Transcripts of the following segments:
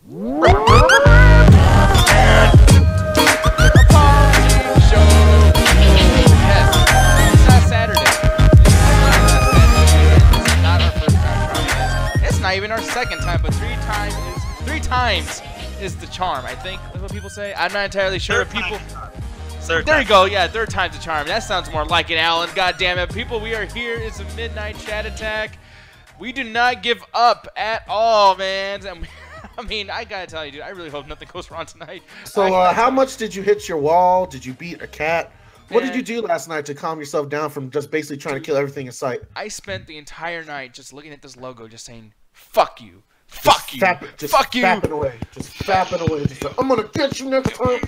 Even our second time, but three times is the charm. I think that's what people say. I'm not entirely sure. People. There you go. Yeah, third time's the charm. That sounds more like it, Alan. God damn it, people. We are here. It's a midnight chat attack. We do not give up at all, man. I mean, I gotta tell you, dude. I really hope nothing goes wrong tonight. So, how much did you hit your wall? Did you beat a cat? What did you do last night to calm yourself down from just basically trying to kill everything in sight? I spent the entire night just looking at this logo, just saying, "Fuck you, fuck you, fuck you." Fapping away, just fapping away. Just like, I'm gonna get you next time.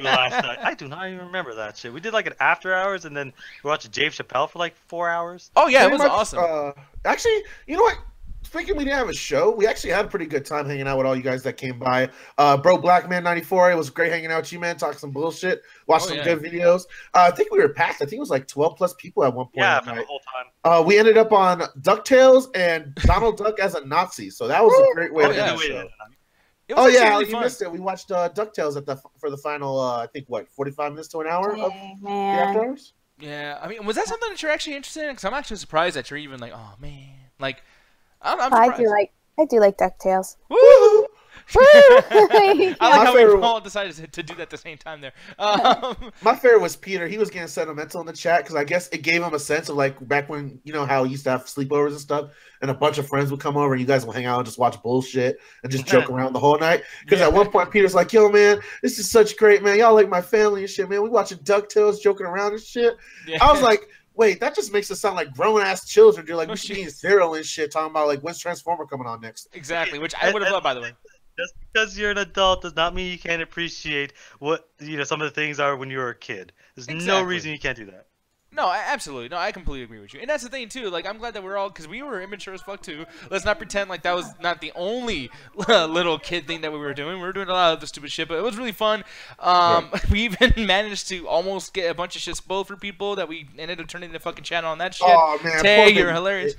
Last night. I do not even remember that shit. We did like an after hours, and then we watched Dave Chappelle for like 4 hours. Oh yeah, it was awesome. Actually, you know what? Speaking, we didn't have a show. We actually had a pretty good time hanging out with all you guys that came by. Bro, Blackman94, it was great hanging out with you, man. Talking some bullshit, watched some good videos. I think we were packed. I think it was like 12+ people at one point. Yeah, for the whole time. We ended up on DuckTales and Donald Duck as a Nazi, so that was a great way to end the show. You missed it. We watched DuckTales for the final, I think, what, 45 minutes to an hour of the after hours? Yeah, I mean, was that something that you're actually interested in? Because I'm actually surprised that you're even like, oh, man. Like, I do like DuckTales. Woo! I like how we all decided to do that at the same time there. My favorite was Peter. He was getting sentimental in the chat because I guess it gave him a sense of like back when, you know, how he used to have sleepovers and stuff, and a bunch of friends would come over and you guys would hang out and just watch bullshit and just joke around the whole night. Because at one point Peter's like, "Yo, man, this is such great, man. Y'all like my family and shit, man. We watching DuckTales, joking around and shit." Yeah. I was like, wait, that just makes it sound like grown-ass children. You're like, we should be eating cereal and shit, talking about, like, when's Transformer coming on next? Exactly, which I would have loved, by the way. Just because you're an adult does not mean you can't appreciate what, you know, some of the things are when you were a kid. There's no reason you can't do that. No, absolutely. No, I completely agree with you. And that's the thing, too. Like, I'm glad that we're all, because we were immature as fuck, too. Let's not pretend like that was not the only little kid thing that we were doing. We were doing a lot of the stupid shit, but it was really fun. We even managed to almost get a bunch of shit spoiled for people that we ended up turning the fucking channel on that shit. Oh, man. Tay, you're hilarious.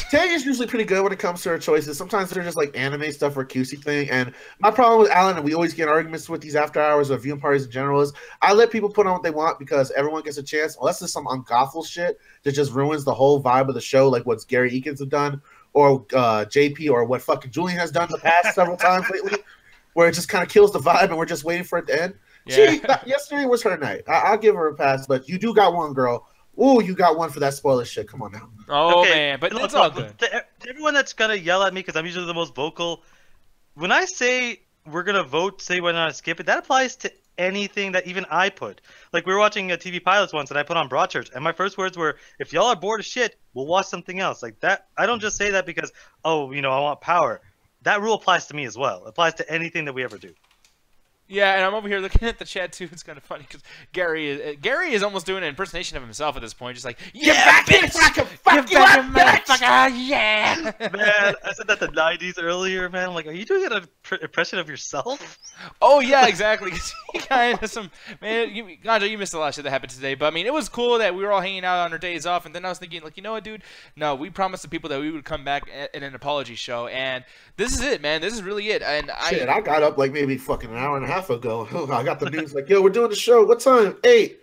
Tay is usually pretty good when it comes to her choices. Sometimes they're just like anime stuff or a cutesy thing. And my problem with Alan, and we always get arguments with these after hours or viewing parties in general, is I let people put on what they want because everyone gets a chance, unless it's some ungothful shit that just ruins the whole vibe of the show, like what Gary Eakins have done, or JP, or what fucking Julian has done the past several times lately, where it just kind of kills the vibe and we're just waiting for it to end. Yeah. Yesterday was her night. I'll give her a pass, but you do got one, girl. Ooh, you got one for that spoiler shit. Come on now. Oh, okay, man, but it's all good. To everyone that's going to yell at me because I'm usually the most vocal, when I say we're going to vote, say whether or not to skip it, that applies to anything that even I put. Like, we were watching TV Pilots once, and I put on Broadchurch, and my first words were, if y'all are bored of shit, we'll watch something else. Like, that, I don't just say that because, oh, you know, I want power. That rule applies to me as well. It applies to anything that we ever do. Yeah, and I'm over here looking at the chat too. It's kind of funny because Gary is almost doing an impersonation of himself at this point, just like, "Yeah, bitch, get back, motherfucker, yeah." Man, I said that the '90s earlier, man. I'm like, are you doing an impression of yourself? Oh yeah, exactly. Kind of some man. Ganja, you missed a lot of shit that happened today, but I mean, it was cool that we were all hanging out on our days off, and then I was thinking, like, you know what, dude? No, we promised the people that we would come back in an apology show, and this is it, man. This is really it. And I got up like maybe fucking an hour and a half ago. I got the news like, yo, we're doing the show. What time? 8.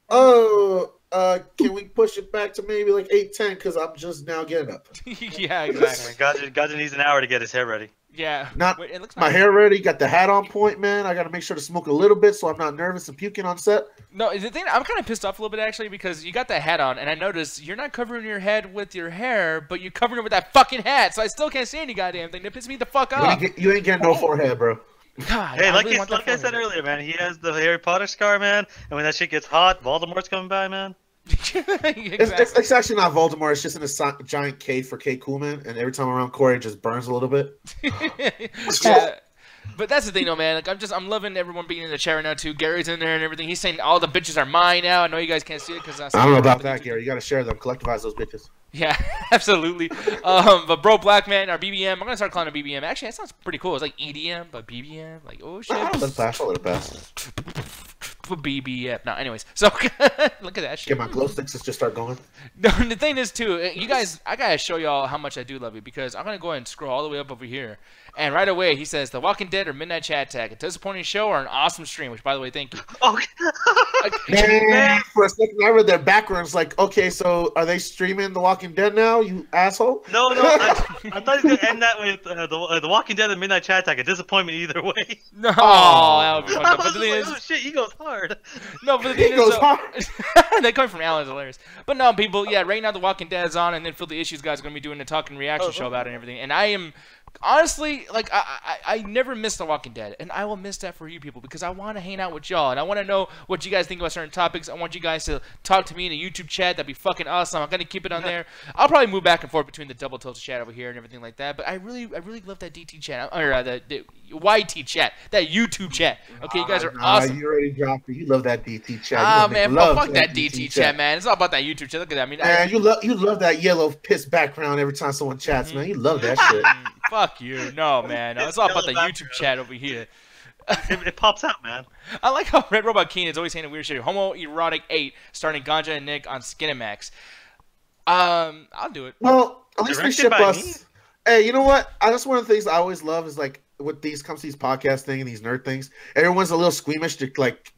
Oh, can we push it back to maybe like 8:10? Because I'm just now getting up. Yeah, exactly. Gaja needs an hour to get his hair ready. Yeah. Wait, it looks my hair ready. Got the hat on point, man. I got to make sure to smoke a little bit so I'm not nervous and puking on set. No, the thing, I'm kind of pissed off a little bit actually because you got that hat on, and I noticed you're not covering your head with your hair, but you're covering it with that fucking hat, so I still can't see any goddamn thing. That pisses me the fuck off. You ain't getting no forehead, bro. God, hey, like I said earlier, man, he has the Harry Potter scar, man, and when that shit gets hot, Voldemort's coming by, man. Exactly. It's actually not Voldemort. It's just in a giant cave for K. Coolman, and every time around Corey, it just burns a little bit. Yeah. But that's the thing, though, man. Like, I'm loving everyone being in the chat right now too. Gary's in there and everything. He's saying all the bitches are mine now. I know you guys can't see it because I don't know about that, Gary. You got to share them, collectivize those bitches. Yeah, absolutely. But Bro Black Man, our BBM, I'm gonna start calling it BBM. Actually, that sounds pretty cool. It's like EDM, but BBM. Like, oh shit. Let it pass. for BBF. No, anyways, so look at that shit. Get my glow sticks, just start going. No, the thing is too, you guys, I gotta show y'all how much I do love you because I'm gonna go ahead and scroll all the way up over here, and right away he says, "The Walking Dead or Midnight Chat Tag, a disappointing show or an awesome stream." Which, by the way, thank you. Man, for a second I read their backgrounds like, okay, so are they streaming The Walking Dead now, you asshole? No, I thought he was gonna end that with the Walking Dead and Midnight Chat Tag, a disappointment either way. No, that would be fucked up. But the thing is, oh shit, he goes hard. No, but the thing is, that coming from Alan is hilarious. But no, people, yeah, right now The Walking Dead's on, and then Feel the Issues guys are gonna be doing the talking reaction show about it and everything. And I am honestly, like, I never miss The Walking Dead, and I will miss that for you people because I want to hang out with y'all, and I want to know what you guys think about certain topics. I want you guys to talk to me in a YouTube chat. That'd be fucking awesome. I'm gonna keep it on there. I'll probably move back and forth between the Double Tilted chat over here and everything like that. But I really love that DT chat, or the YT chat, that YouTube chat. Okay, you guys are awesome. You already dropped it. You love that DT chat. Ah man, fuck that DT chat, man. It's all about that YouTube chat. Look at that. I mean, man, you love that yellow piss background every time someone chats, man. You love that shit. Fuck you. No, man. It's all about the YouTube chat over here. It pops out, man. I like how Red Robot Keen is always saying weird shit. Homoerotic 8 starring Ganja and Nick on Skinemax. I'll do it. Well, at least they ship us. Hey, you know what? That's one of the things I always love is like with these podcast thing and these nerd things. Everyone's a little squeamish to like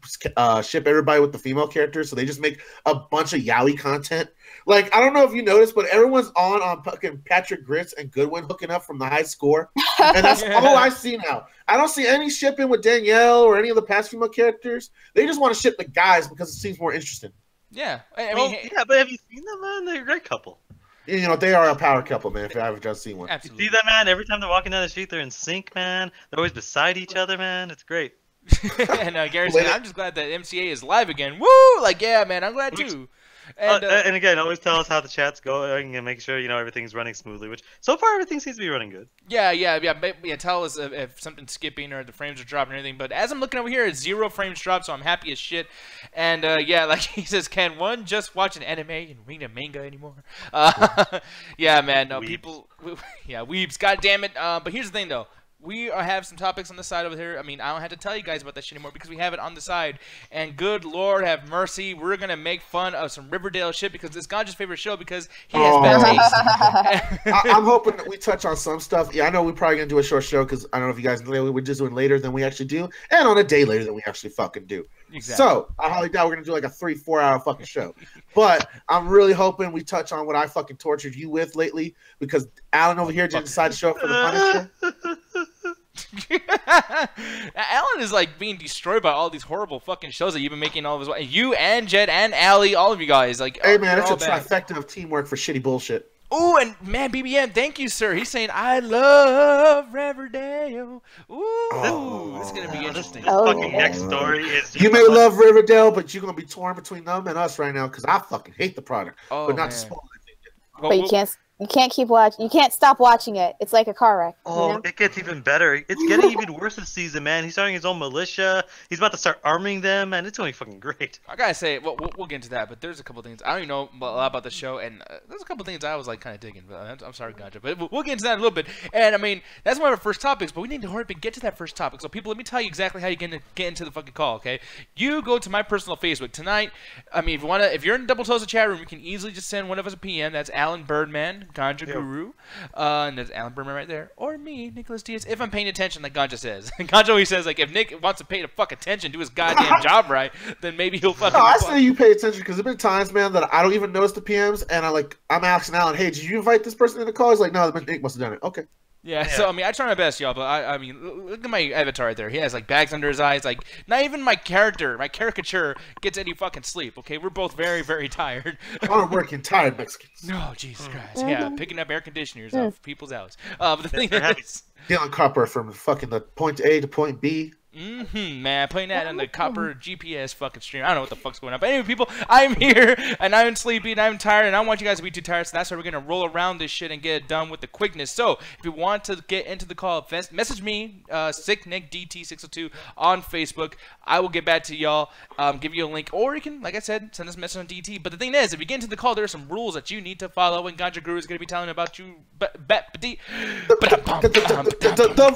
ship everybody with the female characters, so they just make a bunch of yaoi content. Like, I don't know if you noticed, but everyone's on fucking Patrick Grits and Goodwin hooking up from the high score. And that's all I see now. I don't see any shipping with Danielle or any of the past female characters. They just want to ship the guys because it seems more interesting. Yeah. I mean, yeah, but have you seen them, man? They're a great couple. You know, they are a power couple, man, if I haven't just seen one. Absolutely. You see that, man? Every time they're walking down the street, they're in sync, man. They're always beside each other, man. It's great. And Gary said, I'm just glad that MCA is live again. Woo! Like, yeah, man, I'm glad too. And again, always tell us how the chat's going and make sure, you know, everything's running smoothly, which so far everything seems to be running good. Yeah. Tell us if something's skipping or the frames are dropping or anything. But as I'm looking over here, it's 0 frames dropped, so I'm happy as shit. And yeah, like he says, can one just watch an anime and read a manga anymore? Yeah, man. No, people. Yeah, weebs. God damn it. But here's the thing, though. We have some topics on the side over here. I mean, I don't have to tell you guys about that shit anymore because we have it on the side. And good Lord have mercy, we're going to make fun of some Riverdale shit because it's Ganja's favorite show because he has bad taste. I'm hoping that we touch on some stuff. Yeah, I know we're probably going to do a short show because I don't know if you guys know we're just doing later than we actually do and on a day later than we actually fucking do. Exactly. So, I highly doubt we're going to do like a 3-4 hour fucking show. But I'm really hoping we touch on what I fucking tortured you with lately because Alan over here didn't decide to show up for the Punisher. Alan is like being destroyed by all these horrible fucking shows that you've been making all of his. You and Jed and Allie, all of you guys. Like, hey man, it's a trifecta of teamwork for shitty bullshit. Ooh, and man, BBM, thank you, sir. He's saying, I love Riverdale. Ooh, this is going to be interesting. This fucking next story is... You may love Riverdale, but you're going to be torn between them and us right now because I fucking hate the product. But not to spoil it. But you can't keep watching. You can't stop watching it. It's like a car wreck. Oh, you know? It gets even better. It's getting even worse this season, man. He's starting his own militia. He's about to start arming them, and it's going fucking great. I gotta say, we'll get into that, but there's a couple things. I don't even know a lot about the show, and there's a couple things I was like kind of digging. But I'm sorry, Ganja, but we'll get into that in a little bit. And I mean, that's one of our first topics, but we need to hurry up and get to that first topic. So people, let me tell you exactly how you get into the fucking call. Okay, you go to my personal Facebook tonight. I mean, if you're in Double Toasted chat room, you can easily just send one of us a PM. That's Alan Birdman, Ganja Guru. And there's Alan Berman right there, or me, Nicholas Diaz, if I'm paying attention, like Ganja says. Ganja always says, like, if Nick wants to pay the fuck attention, do his goddamn job right, then maybe he'll fucking. No, I say you pay attention because there's been times, man, that I don't even notice the PMs, and I'm asking Alan, hey, did you invite this person in the call? He's like, no, Nick must have done it. Okay. Yeah, so I mean, I try my best, y'all, but I mean, look at my avatar right there. He has like bags under his eyes. Like, not even my caricature gets any fucking sleep. Okay, we're both very, very tired. I'm working tired Mexicans. No, Jesus Christ. Yeah, picking up air conditioners off people's houses. But the thing is, Dylan Copper from fucking the point A to point B. Man, putting that on the copper GPS fucking stream. I don't know what the fuck's going on. But anyway, people, I'm here, and I'm sleepy, and I'm tired, and I don't want you guys to be too tired, so that's why we're going to roll around this shit and get it done with the quickness. So, if you want to get into the call, message me, SickNickDT602 on Facebook. I will get back to y'all, give you a link, or you can, like I said, send us a message on DT. But the thing is, if you get into the call, there are some rules that you need to follow, and Ganja Guru is going to be telling about you. The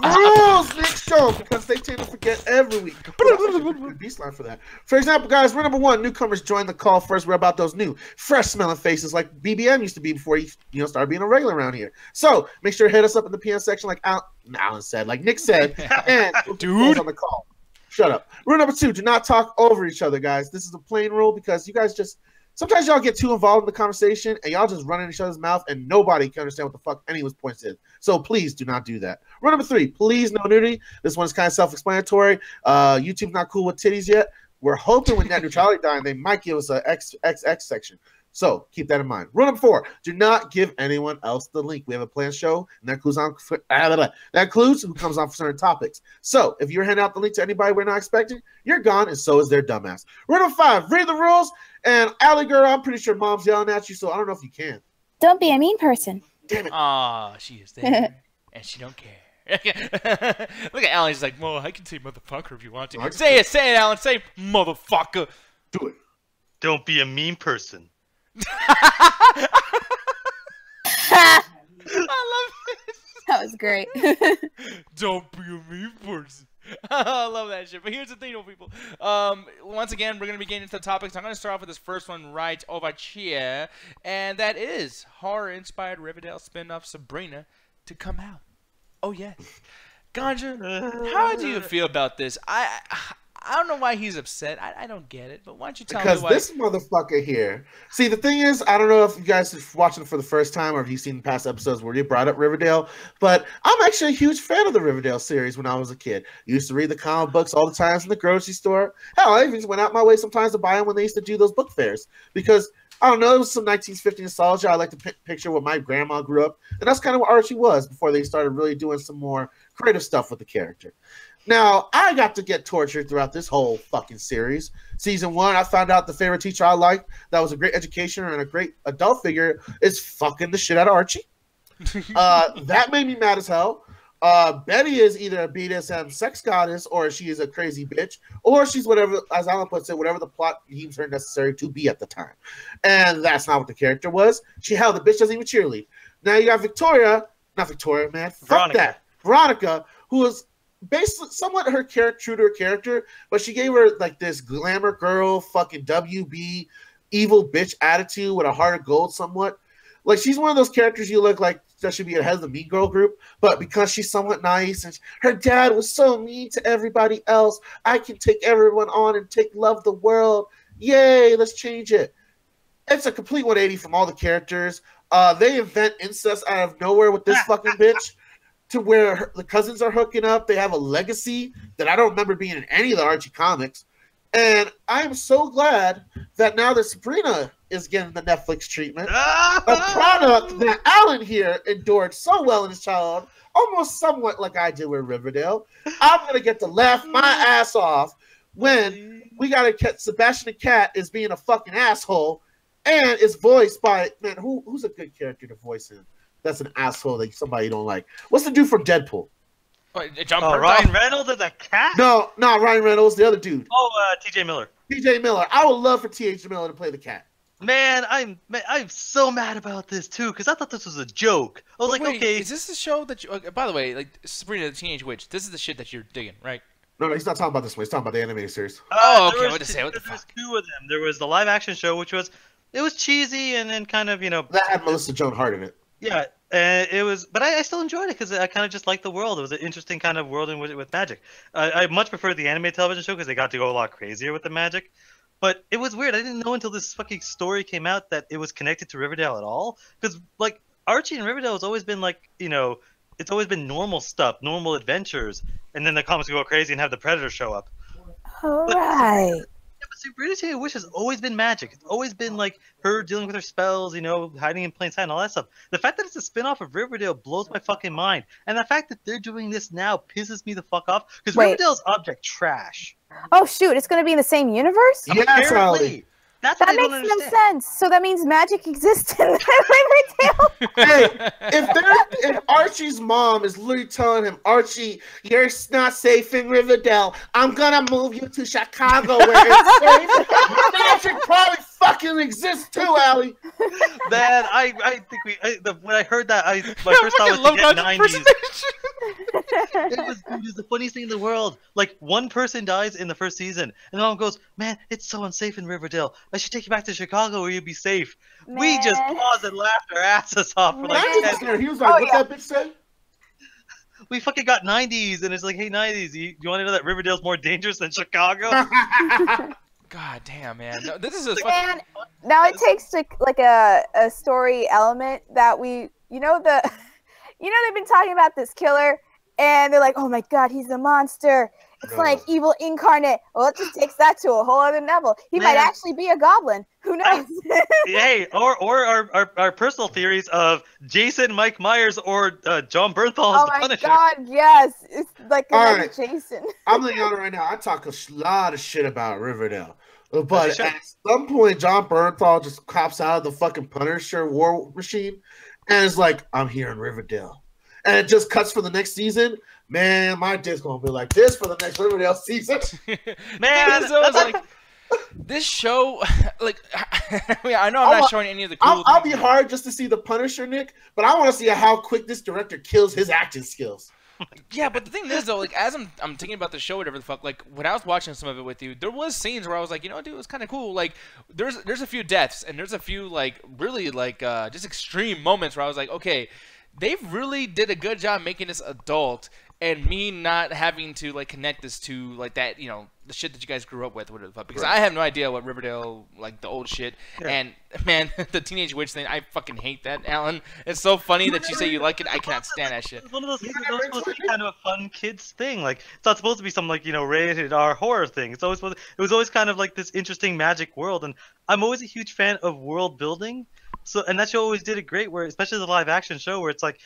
rules, Nick, show, because they tend to forget get every week. Good beast line for that. For example, guys, we're number one. Newcomers join the call first. We're about those new, fresh-smelling faces like BBM used to be before he, started being a regular around here. So make sure to hit us up in the PM section, like Alan said, like Nick said, and dude on the call. Shut up. Rule number two: do not talk over each other, guys. This is a plain rule because you guys just. Sometimes y'all get too involved in the conversation and y'all just run in each other's mouth and nobody can understand what the fuck anyone's points is. So please do not do that. Rule number three, please no nudity. This one's kind of self-explanatory. YouTube's not cool with titties yet. We're hoping with net neutrality dying, they might give us a XXX section. So keep that in mind. Rule number four, do not give anyone else the link. We have a planned show, and that includes who comes on for certain topics. So if you're handing out the link to anybody we're not expecting, you're gone, and so is their dumbass. Rule number five, read the rules. And Allie girl, I'm pretty sure mom's yelling at you, so I don't know if you can. Don't be a mean person. Damn it. Aw, she is there, and she don't care. Look at Alan. He's like, well, I can say motherfucker if you want to. Say it, Alan. Say motherfucker. Do it. Don't be a mean person. I love it. That was great. Don't be a mean person. I love that shit. But here's the thing, people. Once again, we're going to be getting into the topics. I'm going to start off with this first one right over here. And that is horror-inspired Riverdale spin-off Sabrina to come out. Oh, yes. Ganja, how do you feel about this? I don't know why he's upset. I don't get it. But why don't you tell me why? Because this motherfucker here. See, the thing is, I don't know if you guys are watching for the first time or if you've seen past episodes where they brought up Riverdale, but I'm actually a huge fan of the Riverdale series when I was a kid. Used to read the comic books all the times in the grocery store. Hell, I even went out my way sometimes to buy them when they used to do those book fairs. Because, I don't know, it was some 1950 nostalgia. I like to picture what my grandma grew up. And that's kind of what Archie was before they started really doing some more creative stuff with the character. Now, I got to get tortured throughout this whole fucking series. Season 1, I found out the favorite teacher I liked that was a great educator and a great adult figure is fucking the shit out of Archie. That made me mad as hell. Betty is either a BDSM sex goddess or she is a crazy bitch or she's whatever, as Alan puts it, whatever the plot deems her necessary to be at the time. And that's not what the character was. The bitch doesn't even cheerlead. Now you got Veronica, who was basically somewhat true to her character, but she gave her like this glamour girl, fucking WB, evil bitch attitude with a heart of gold somewhat. Like she's one of those characters you look like that should be the head of the Mean Girl group, but because she's somewhat nice and her dad was so mean to everybody else, I can take everyone on and love the world. Yay, let's change it. It's a complete 180 from all the characters. They invent incest out of nowhere with this fucking bitch. To where the cousins are hooking up. They have a legacy that I don't remember being in any of the Archie comics. And I am so glad that now that Sabrina is getting the Netflix treatment, a product that Alan here endured so well in his childhood, almost somewhat like I did with Riverdale. I'm going to get to laugh my ass off when we got to catch Sebastian the Cat is being a fucking asshole and is voiced by, man, who's a good character to voice him? That's an asshole that somebody don't like. What's the dude from Deadpool? Ryan Reynolds is a cat? No, not Ryan Reynolds. The other dude. Oh, T.J. Miller. T.J. Miller. I would love for T.J. Miller to play the cat. Man, I'm so mad about this too because I thought this was a joke. I was okay. Is this the show that you? By the way, like Sabrina the Teenage Witch. This is the shit that you're digging, right? No, he's not talking about this one. He's talking about the animated series. Okay. What to say? What the There was fuck? two of them. There was the live action show, which was cheesy and then kind of that had Melissa Joan Hart in it. Yeah, it was, but I still enjoyed it because I kind of just liked the world. It was an interesting kind of world with magic. I much preferred the animated television show because they got to go a lot crazier with the magic. But it was weird. I didn't know until this fucking story came out that it was connected to Riverdale at all. Because like Archie and Riverdale has always been like it's always been normal stuff, normal adventures, and then the comics go crazy and have the Predator show up. All right. Yeah, but Sabrina Teenage Witch has always been magic. It's always been like her dealing with her spells, hiding in plain sight and all that stuff. The fact that it's a spin-off of Riverdale blows my fucking mind. And the fact that they're doing this now pisses me the fuck off because Riverdale's object trash. Oh shoot, it's gonna be in the same universe? Yes, Holly. That makes no sense. So that means magic exists in Riverdale? Hey, if Archie's mom is literally telling him, Archie, you're not safe in Riverdale. I'm gonna move you to Chicago where it's safe. Magic probably fucking exists too, Allie. Man, I think when I heard that, my first thought was to get 90s. Dude, it's the funniest thing in the world. Like, one person dies in the first season, and the mom goes, "Man, it's so unsafe in Riverdale. I should take you back to Chicago where you'd be safe." Man. We just paused and laughed our asses off for like 10 minutes. He was like, "What that bitch said?" We fucking got 90s, and it's like, "Hey, 90s, you want to know that Riverdale's more dangerous than Chicago?" God damn, man. No, this is a Man, now it takes like a story element that we, they've been talking about this killer, and they're like, oh my god, he's a monster. It's like evil incarnate. Well, it just takes that to a whole other level. He might actually be a goblin. Who knows? Hey, or our personal theories of Jason, Mike Myers, or John Bernthal as the Punisher. Oh my god, yes. It's like Jason. I'm letting you know right now, I talk a lot of shit about Riverdale. But at some point, John Bernthal just cops out of the fucking Punisher war machine and is like, I'm here in Riverdale. And it just cuts for the next season. Man, my dick's going to be like this for the next Riverdale season. Man, that's like, this show, like, I know I'm not showing any of the cool I'll be hard just to see the Punisher, Nick, but I want to see how quick this director kills his acting skills. Yeah, but the thing is, though, like, as I'm thinking about the show, whatever the fuck, like, when I was watching some of it with you, there was scenes where I was like, dude, it was kind of cool. Like, there's a few deaths, and there's a few, like, really, like, just extreme moments where I was like, okay, they really did a good job making this adult, and me not having to, like, connect this to, like, that, the shit that you guys grew up with, whatever the fuck. Because I have no idea what Riverdale, like, the old shit. Yeah. And, man, the Teenage Witch thing, I fucking hate that, Alan. It's so funny that you say you like it. I can't stand that shit. It's one of those things that's supposed to be kind of a fun kids thing. Like, it's not supposed to be some, like, rated R horror thing. It was always kind of like this interesting magic world. And I'm always a huge fan of world building. And that show always did it great, where, especially the live action show, where it's like,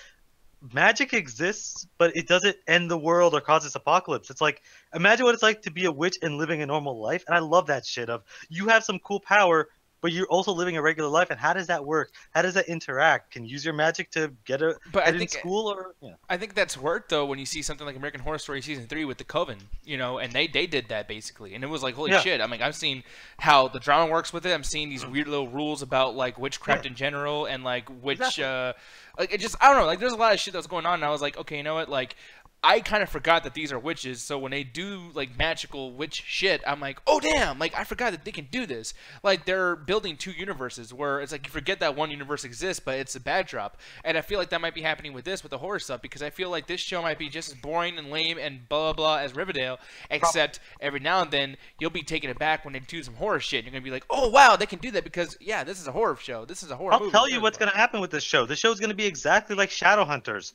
magic exists, but it doesn't end the world or cause this apocalypse. It's like, imagine what it's like to be a witch and living a normal life. And I love that shit of, you have some cool power, but you're also living a regular life. And how does that work? How does that interact? Can you use your magic to get in school? Or I think that's worked, though, when you see something like American Horror Story Season 3 with the Coven, and they did that, basically. And it was like, holy shit. I mean, I've seen how the drama works with it. I'm seeing these weird little rules about, like, witchcraft in general and, like, like, it just, I don't know, like, there's a lot of shit that was going on, and I was like, okay, you know what, like, I kind of forgot that these are witches, so when they do, like, magical witch shit, I'm like, oh, damn, like, I forgot that they can do this. Like, they're building two universes where it's like you forget that one universe exists, but it's a backdrop. And I feel like that might be happening with this, with the horror stuff, because I feel like this show might be just as boring and lame and blah, blah, blah as Riverdale, except every now and then you'll be taken aback when they do some horror shit. And you're going to be like, oh, wow, they can do that because, yeah, this is a horror show. This is a horror movie. I'll tell you what's going to happen with this show. This show is going to be exactly like Shadowhunters.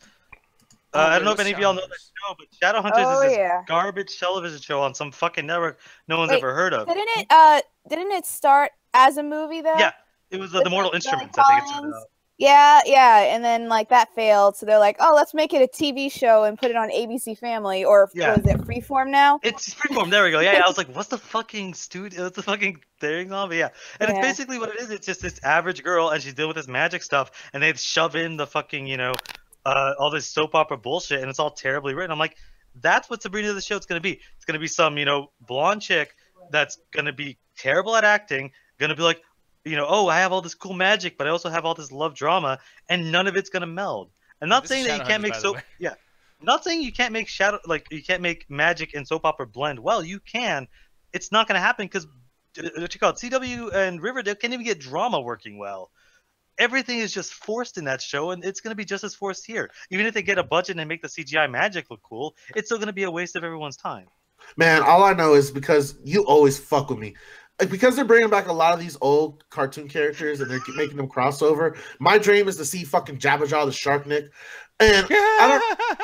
I don't know if any of y'all know that show, but Shadowhunters is this garbage television show on some fucking network no one's ever heard of. Didn't it start as a movie though? Yeah, it was the Mortal Instruments. I think it started out. Yeah, and then like that failed, so they're like, oh, let's make it a TV show and put it on ABC Family, or was it Freeform now? It's Freeform. There we go. Yeah, I was like, what's the fucking studio? What's the fucking thing on? But yeah, and it's basically what it is. It's just this average girl, and she's dealing with this magic stuff, and they shove in the fucking all this soap opera bullshit, and it's all terribly written. I'm like, that's what Sabrina the show is going to be. It's going to be some, blonde chick that's going to be terrible at acting, going to be like, oh, I have all this cool magic, but I also have all this love drama, and none of it's going to meld. I'm not saying that you can't make soap. Yeah, I'm not saying you can't make you can't make magic and soap opera blend well. You can. It's not going to happen because what you call it, CW and Riverdale can't even get drama working well. Everything is just forced in that show, and it's going to be just as forced here. Even if they get a budget and make the CGI magic look cool, it's still going to be a waste of everyone's time. Man, all I know is because you always fuck with me. Because they're bringing back a lot of these old cartoon characters and they're making them crossover, my dream is to see fucking Jabberjaw the Shark, Nick. And I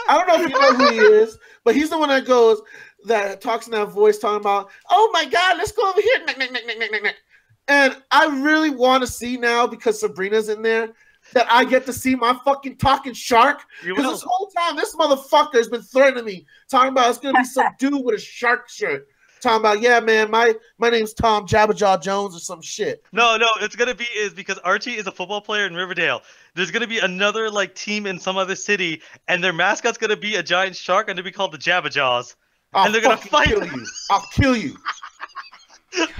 don't know if you know who he is, but he's the one that talks in that voice talking about, oh my God, let's go over here. And I really want to see now, because Sabrina's in there, that I get to see my fucking talking shark. Because this whole time, this motherfucker has been threatening me, talking about it's going to be some dude with a shark shirt. Talking about, yeah, man, my name's Tom Jabberjaw Jones or some shit. No, it's going to be because Archie is a football player in Riverdale. There's going to be another like team in some other city, and their mascot's going to be a giant shark, and they'll be called the Jabberjaws. And they're going to fight. I'll kill you.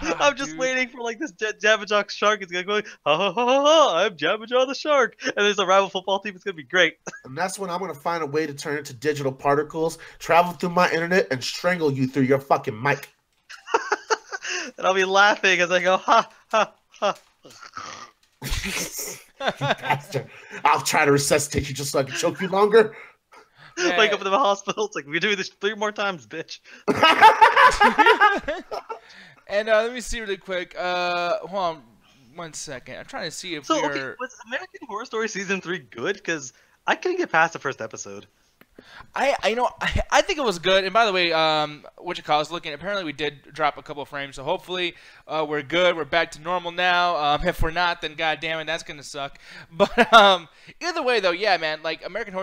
God, I'm just dude. waiting for like this Jabberjaw shark is gonna go, ha ha ha ha ha, I'm Jabberjaw the shark, and there's a rival football team. It's gonna be great. And that's when I'm gonna find a way to turn into digital particles, travel through my internet, and strangle you through your fucking mic. And I'll be laughing as I go, ha ha ha. Bastard. I'll try to resuscitate you just so I can choke you longer. Yeah. Wake up in the hospital. It's like, we're doing this 3 more times, bitch. And let me see really quick. Hold on 1 second. I'm trying to see if So, we're. okay, was American Horror Story Season 3 good? Because I couldn't get past the first episode. I think it was good. And by the way, what you call us looking. Apparently, we did drop a couple of frames, so hopefully we're good. We're back to normal now. If we're not, then goddamn it, that's gonna suck. But either way, though, yeah, man. Like American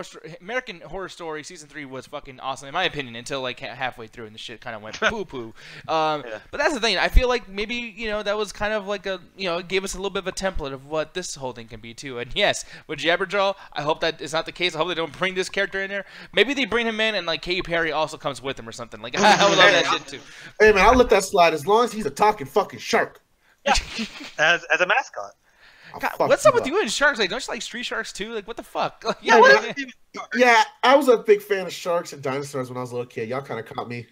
Horror Story Season 3 was fucking awesome in my opinion until like halfway through, and the shit kind of went poo poo. Yeah. But that's the thing. I feel like maybe that was kind of like it gave us a little bit of a template of what this whole thing can be too. And yes, with Jabberjaw, I hope that is not the case. I hope they don't bring this character in there. Maybe they bring him in and like Katy Perry also comes with him or something. Like I would love that shit too. Hey man, I'll let that slide as long as he's a talking fucking shark. Yeah. as a mascot. God, what's up with you and sharks? Like, don't you like street sharks too? Like, what the fuck? Like, Yeah, I was a big fan of sharks and dinosaurs when I was a little kid. Y'all kind of caught me.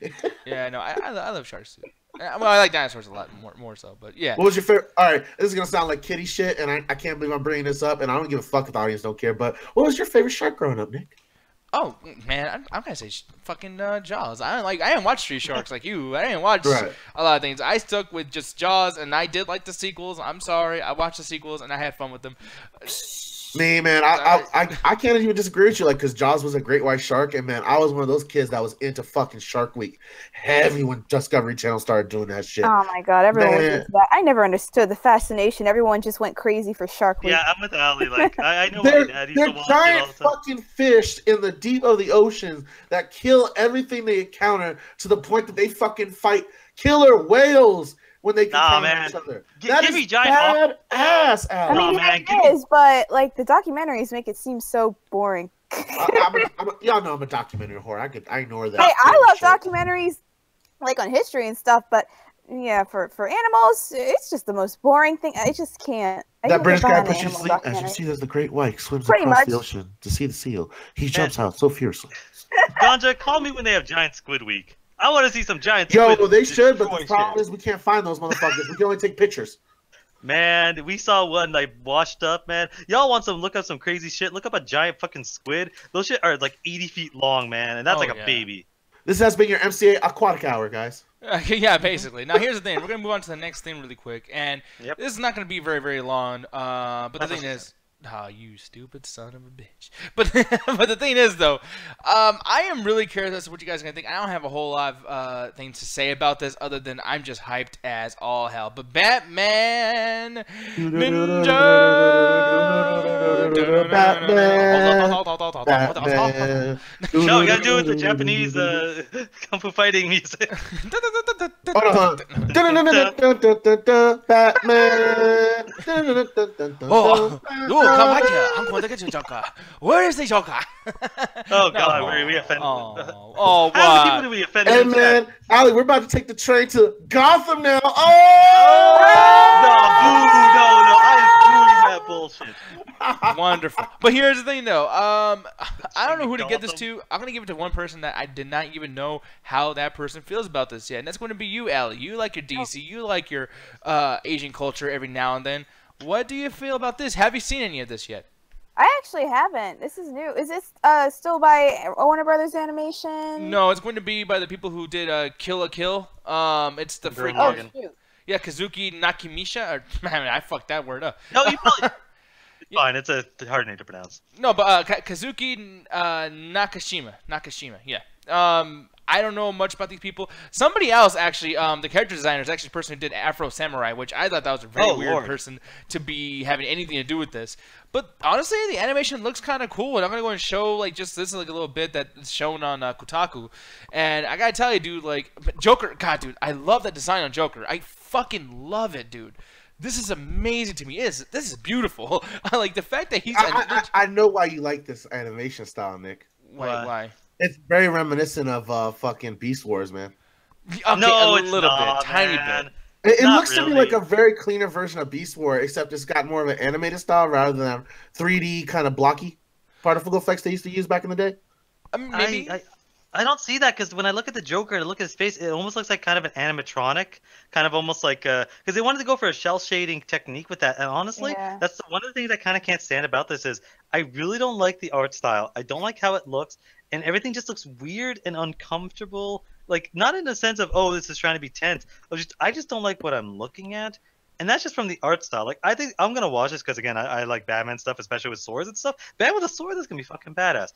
Yeah, no, I love sharks too. Well, I like dinosaurs a lot more so, but yeah. What was your favorite? All right, this is gonna sound like kitty shit, and I can't believe I'm bringing this up, and I don't give a fuck if the audience don't care. But what was your favorite shark growing up, Nick? Oh man, I'm gonna say fucking Jaws. I didn't watch Street Sharks like you. I didn't watch Right. a lot of things. I stuck with just Jaws, and I did like the sequels. I'm sorry, I watched the sequels and I had fun with them. Me, man, I can't even disagree with you, like, because Jaws was a great white shark, and man, I was one of those kids that was into fucking Shark Week heavy when Discovery Channel started doing that shit. Oh my god, everyone was into that. I never understood the fascination. Everyone just went crazy for Shark Week. Yeah, I'm with Ali. Like, I know my dad used to They're watch giant it all the time. fucking fish in the deep of the oceans that kill everything they encounter to the point that they fucking fight killer whales when they encounter each other. That Give is me giant badass, I Al. mean, man, it is, but like the documentaries make it seem so boring. Y'all know I'm a documentary whore. I ignore that. Hey, I love shit. documentaries, like on history and stuff, but yeah, for animals, it's just the most boring thing. I just can't. That British guy puts puts you to sleep. As you see, there's the great white swims Pretty across much. the ocean to see the seal. He jumps out so fiercely. Ganja, call me when they have Giant Squid Week. I want to see some giant Yo, squid. they should, but the destroying problem shit. is we can't find those motherfuckers. We can only take pictures. Man, we saw one like washed up, man. Y'all want some? Look up some crazy shit. Look up a giant fucking squid. Those shit are like 80 feet long, man, and that's like a baby. This has been your MCA Aquatic Hour, guys. Yeah, basically. Now here's the thing. We're gonna move on to the next thing really quick, and Yep. this is not gonna be very, very long. But the thing is, you stupid son of a bitch. But but the thing is, though, I am really curious as to what you guys are gonna think. I don't have a whole lot of things to say about this, other than I'm just hyped as all hell. But Batman Ninja. Batman. No, we gotta do it with the Japanese kung fu fighting music. Batman. Where is the Joker? Oh god, we offended. Oh, How many people what? did we offend? Hey in the chat? man, Ali, we're about to take the train to Gotham now. No, Oh! no, I'm doing that bullshit. Wonderful. But here's the thing, though. I don't know who to give this Gotham. to. I'm gonna give it to one person that I did not even know how that person feels about this yet, and that's going to be you, Allie. You like your DC. You like your Asian culture every now and then. What do you feel about this? Have you seen any of this yet? I actually haven't. This is new. Is this still by Warner Brothers Animation? No, it's going to be by the people who did Kill la Kill. It's the Gurren freaking Oh, Morgan. shoot. yeah, Kazuki Nakimisha. Or man, I fucked that word up. No, you probably. Fine, it's a hard name to pronounce. No, but Kazuki Nakashima. Nakashima, yeah. I don't know much about these people. Somebody else, actually, the character designer is actually the person who did Afro Samurai, which I thought that was a very weird Lord. person to be having anything to do with this. But honestly, the animation looks kind of cool, and I'm gonna go and show like just this is like a little bit that's shown on Kotaku, and I gotta tell you, dude, like Joker, God, dude, I love that design on Joker. I fucking love it, dude. This is amazing to me. This is beautiful. I like the fact that he's. I know why you like this animation style, Nick. Why? It's very reminiscent of fucking Beast Wars, man. Okay, No, a it's little not, bit, tiny man. bit. It looks to me really. like a very cleaner version of Beast War, except it's got more of an animated style rather than 3D kind of blocky particle effects they used to use back in the day. Maybe. I don't see that because when I look at the Joker and look at his face, it almost looks like kind of an animatronic, kind of almost like because they wanted to go for a shell shading technique with that. And honestly, that's one of the things I kind of can't stand about this is I really don't like the art style. I don't like how it looks, and everything just looks weird and uncomfortable. Like not in the sense of this is trying to be tense. I just don't like what I'm looking at. And that's just from the art style. Like, I think I'm going to watch this because, again, I like Batman stuff, especially with swords and stuff. Batman with a sword, that's going to be fucking badass.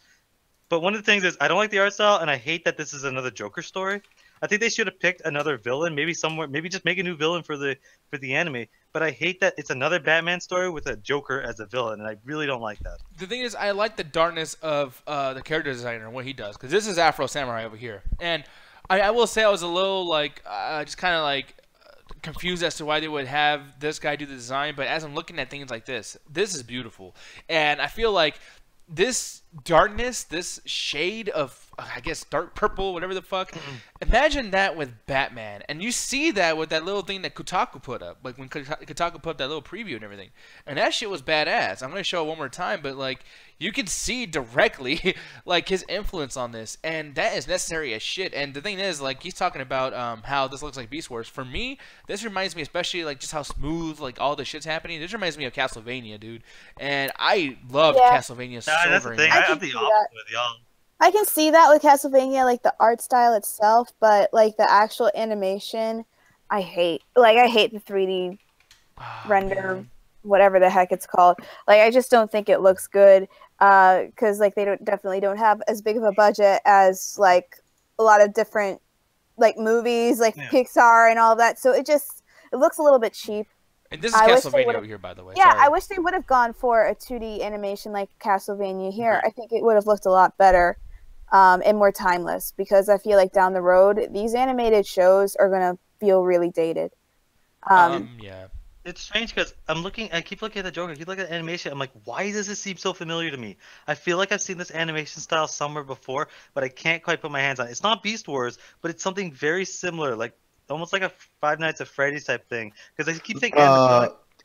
But one of the things is I don't like the art style, and I hate that this is another Joker story. I think they should have picked another villain, maybe just make a new villain for the anime. But I hate that it's another Batman story with a Joker as a villain, and I really don't like that. The thing is, I like the darkness of the character designer and what he does, because this is Afro Samurai over here. And I will say I was a little, like, just kind of, like, confused as to why they would have this guy do the design, but as I'm looking at things like this is beautiful. And I feel like this darkness, this shade of, I guess, dark purple, whatever the fuck, imagine that with Batman. And you see that with that little thing that Kotaku put up, like when Kotaku put up that little preview and everything. And that shit was badass. I'm going to show it one more time, but, like, you can see directly, like, his influence on this. And that is necessary as shit. And the thing is, like, he's talking about how this looks like Beast Wars. For me, this reminds me especially, like, just how smooth, like, all the shit's happening. This reminds me of Castlevania, dude. And I loved Castlevania so that's the very thing. much. I'm the opposite with y'all. I can see that with Castlevania, like the art style itself, but like the actual animation, I hate. Like I hate the 3D render, whatever the heck it's called. Like I just don't think it looks good because like they definitely don't have as big of a budget as like a lot of different like movies, like Pixar and all of that. So it looks a little bit cheap. And this is Castlevania over here, by the way. Yeah, sorry. I wish they would have gone for a 2D animation like Castlevania here. I think it would have looked a lot better. And more timeless, because I feel like down the road these animated shows are gonna feel really dated. Yeah. It's strange because I keep looking at the Joker, I keep looking at the animation, I'm like, why does this seem so familiar to me? I feel like I've seen this animation style somewhere before, but I can't quite put my hands on it. It's not Beast Wars, but it's something very similar, like almost like a Five Nights at Freddy's type thing. Because I keep thinking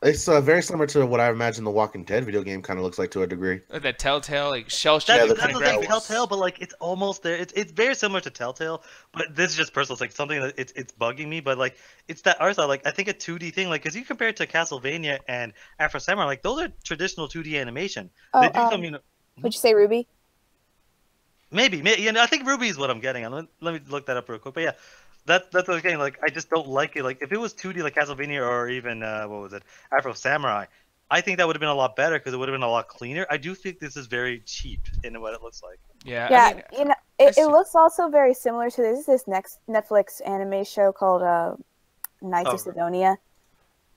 it's very similar to what I imagine the Walking Dead video game kind of looks like to a degree. Like that Telltale, like shell shading. That's kind of like Telltale, but like it's almost there. It's very similar to Telltale, but this is just personal. It's like something that it's bugging me, but like it's that art style. Like I think a 2D thing, like because you compare it to Castlevania and Afro Samurai, like those are traditional 2D animation. They do something. Would you say Ruby? Maybe. I think Ruby is what I'm getting on. Let me look that up real quick. But yeah. That's what I'm getting. Like, I just don't like it. Like, if it was 2D like Castlevania or even, what was it, Afro Samurai, I think that would have been a lot better because it would have been a lot cleaner. I do think this is very cheap in what it looks like. Yeah. Yeah, I mean, you know, it looks also very similar to this next Netflix anime show called Knights of Sidonia.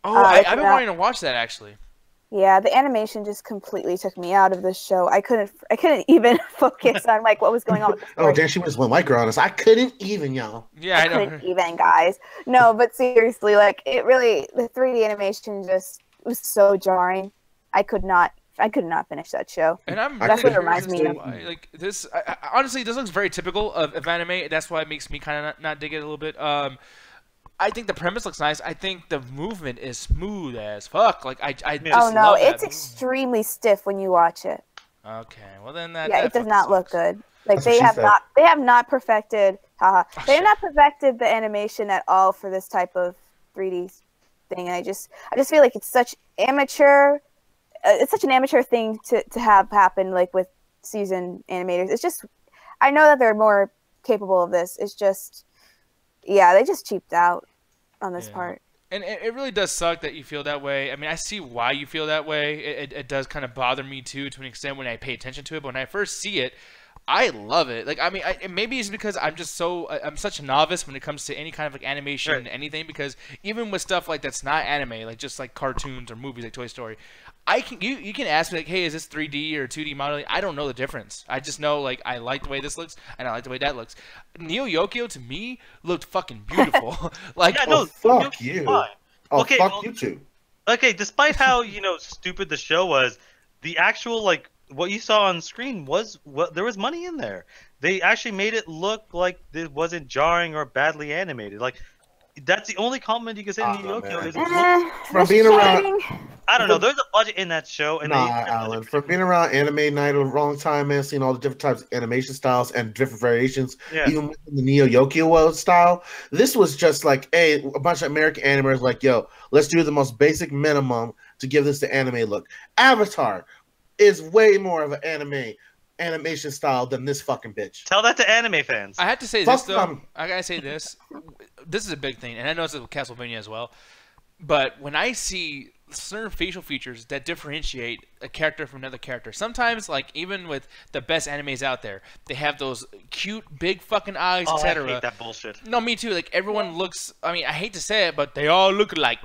Oh, I've been wanting to watch that actually. Yeah, the animation just completely took me out of the show. I couldn't even focus on like what was going on with the story. Oh, damn, she was one micro on us. I couldn't even, y'all. Yeah, I know. Couldn't even, guys. No, but seriously, like the 3D animation just was so jarring. I could not finish that show. And I'm that's really what it reminds me of. Like this, honestly, this looks very typical of anime. That's why it makes me kind of not dig it a little bit. I think the premise looks nice. I think the movement is smooth as fuck. Like I just love it's that extremely stiff when you watch it. Okay, well then that. Yeah, that it does not look good. Like That's they have not perfected. They have not perfected the animation at all for this type of 3D thing. And I just feel like it's such amateur. It's such an amateur thing to have happen like with seasoned animators. It's just, I know that they're more capable of this. It's just. Yeah, they just cheaped out on this part. And it really does suck that you feel that way. I mean, I see why you feel that way. It does kind of bother me, too, to an extent when I pay attention to it. But when I first see it, I love it. Like, I mean, maybe it's because I'm such a novice when it comes to any kind of like animation, anything. Because even with stuff like that's not anime, like just like cartoons or movies like Toy Story, you can ask me like, hey, is this 3D or 2D modeling? I don't know the difference. I just know like I like the way this looks and I like the way that looks. Neo Yokio to me looked fucking beautiful. Like, fuck you. Okay, fuck you too. Okay, despite how stupid the show was, the actual like what you saw on screen was there was money in there. They actually made it look like it wasn't jarring or badly animated. Like that's the only compliment you can say to Yu Yu Hakusho. From being around, I don't know. There's a budget in that show, and Alan. From being around anime night a long time, man, seeing all the different types of animation styles and different variations, even within the Neo Yokio style, this was just like, hey, a bunch of American animators like, yo, let's do the most basic minimum to give this the anime look. Avatar is way more of an animation style than this fucking bitch. Tell that to anime fans. I have to say this though. I gotta say this. This is a big thing, and I know it's with Castlevania as well. But when I see certain facial features that differentiate a character from another character, sometimes, like even with the best animes out there, they have those cute, big fucking eyes, etc. I hate that bullshit. No, me too. Like everyone looks. I mean, I hate to say it, but they all look alike.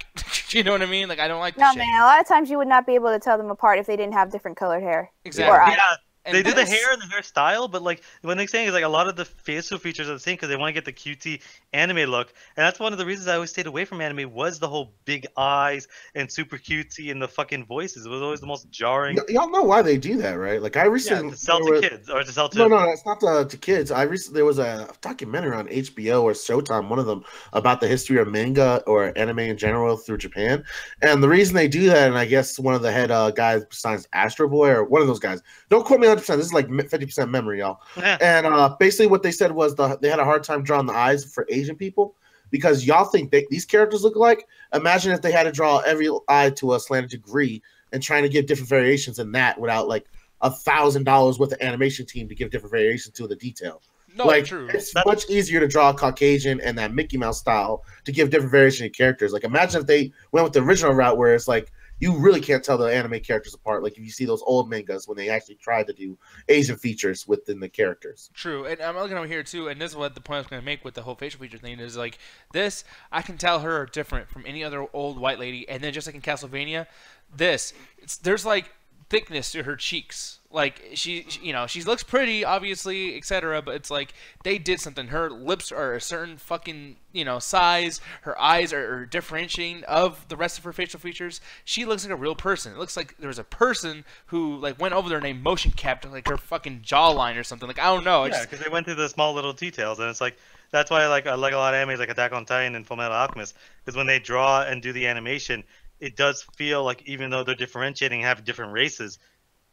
You know what I mean? Like I don't like. No, man. A lot of times you would not be able to tell them apart if they didn't have different colored hair. Exactly. Yeah. And they do the hair and the hairstyle, but like what Nick's saying is like a lot of the facial features are the same because they want to get the cutesy anime look, and that's one of the reasons I always stayed away from anime was the whole big eyes and super cutesy and the fucking voices. It was always the most jarring. Y'all know why they do that, right? Like I recently to sell to kids or to sell to no, it's not to kids. There was a documentary on HBO or Showtime, one of them, about the history of manga or anime in general through Japan, and the reason they do that, and I guess one of the head guys besides Astro Boy or one of those guys, don't quote me 100%. This is like 50% memory, y'all. Yeah. And basically what they said was they had a hard time drawing the eyes for Asian people because y'all think these characters look alike. Imagine if they had to draw every eye to a slanted degree and trying to give different variations in that without like $1,000 worth of animation team to give different variations to the detail. No, like true. It's much easier to draw a Caucasian and that Mickey Mouse style to give different variation of characters. Like imagine if they went with the original route where it's like you really can't tell the anime characters apart. Like if you see those old mangas when they actually tried to do Asian features within the characters. True, and I'm looking over here too, and this is what the point I was going to make with the whole facial feature thing is like this. I can tell her different from any other old white lady, and then just like in Castlevania, there's like thickness to her cheeks. Like she looks pretty, obviously, etc. But it's like they did something. Her lips are a certain fucking size. Her eyes are differentiating of the rest of her facial features. She looks like a real person. It looks like there was a person who like went over there and they motion capped like her fucking jawline or something. Like I don't know. Yeah, because they went through the small little details, and it's like that's why I like a lot of animes like Attack on Titan and Fullmetal Alchemist, because when they draw and do the animation, it does feel like even though they're differentiating and have different races,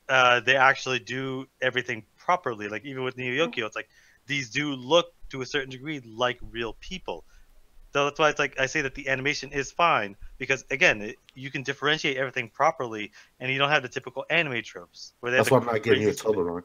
they actually do everything properly. Like even with Neo Yokio, it's like these do look to a certain degree like real people. So that's why it's like I say that the animation is fine because again, you can differentiate everything properly, and you don't have the typical anime tropes. Where they that's why I'm not getting you a Toblerone.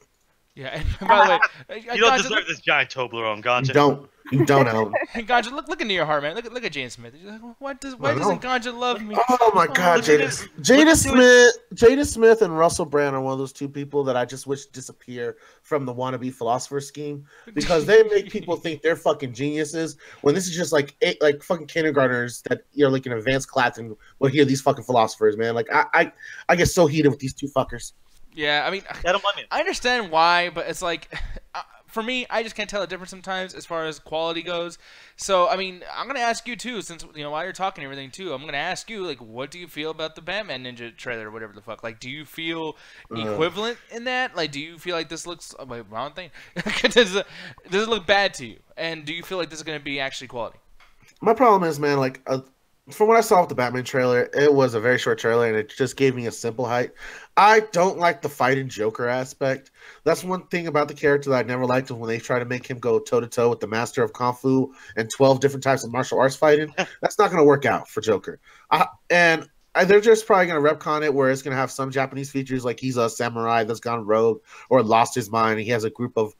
Yeah, and by the way, you don't deserve this giant Toblerone, Ganja. You don't, Alan. Hey, Ganja, look into your heart, man. Look at Jaden Smith. Like, why doesn't Ganja love me? Oh my God, Jada Smith and Russell Brand are one of those two people that I just wish disappear from the wannabe philosopher scheme because they make people think they're fucking geniuses when this is just like fucking kindergartners that like in advanced class and will hear these fucking philosophers, man. Like I get so heated with these two fuckers. Yeah, I mean, I understand why, but it's like, for me, I just can't tell the difference sometimes as far as quality goes. So, I mean, I'm gonna ask you too, since while you're talking and everything too, I'm gonna ask you like, what do you feel about the Batman Ninja trailer or whatever the fuck? Like, do you feel equivalent in that? Like, do you feel like this looks wrong thing? does it look bad to you? And do you feel like this is gonna be actually quality? My problem is, man, like. From what I saw with the Batman trailer, it was a very short trailer, and it just gave me a simple hype. I don't like the fighting Joker aspect. That's one thing about the character that I never liked was when they try to make him go toe-to-toe with the master of Kung Fu and 12 different types of martial arts fighting. That's not going to work out for Joker. They're just probably going to retcon it where it's going to have some Japanese features like he's a samurai that's gone rogue or lost his mind. And he has a group of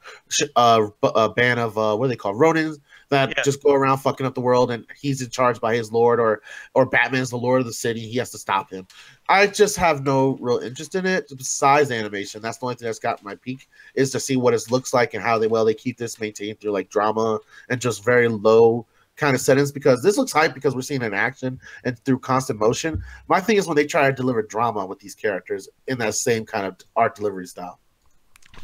a band of what are they called? Ronins that just go around fucking up the world, and he's in charge by his lord, or Batman's the lord of the city. He has to stop him. I just have no real interest in it besides animation. That's the only thing that's got my peak is to see what it looks like and how they keep this maintained through like drama and just very low kind of settings, because this looks hype because we're seeing it in action and through constant motion. My thing is when they try to deliver drama with these characters in that same kind of art delivery style.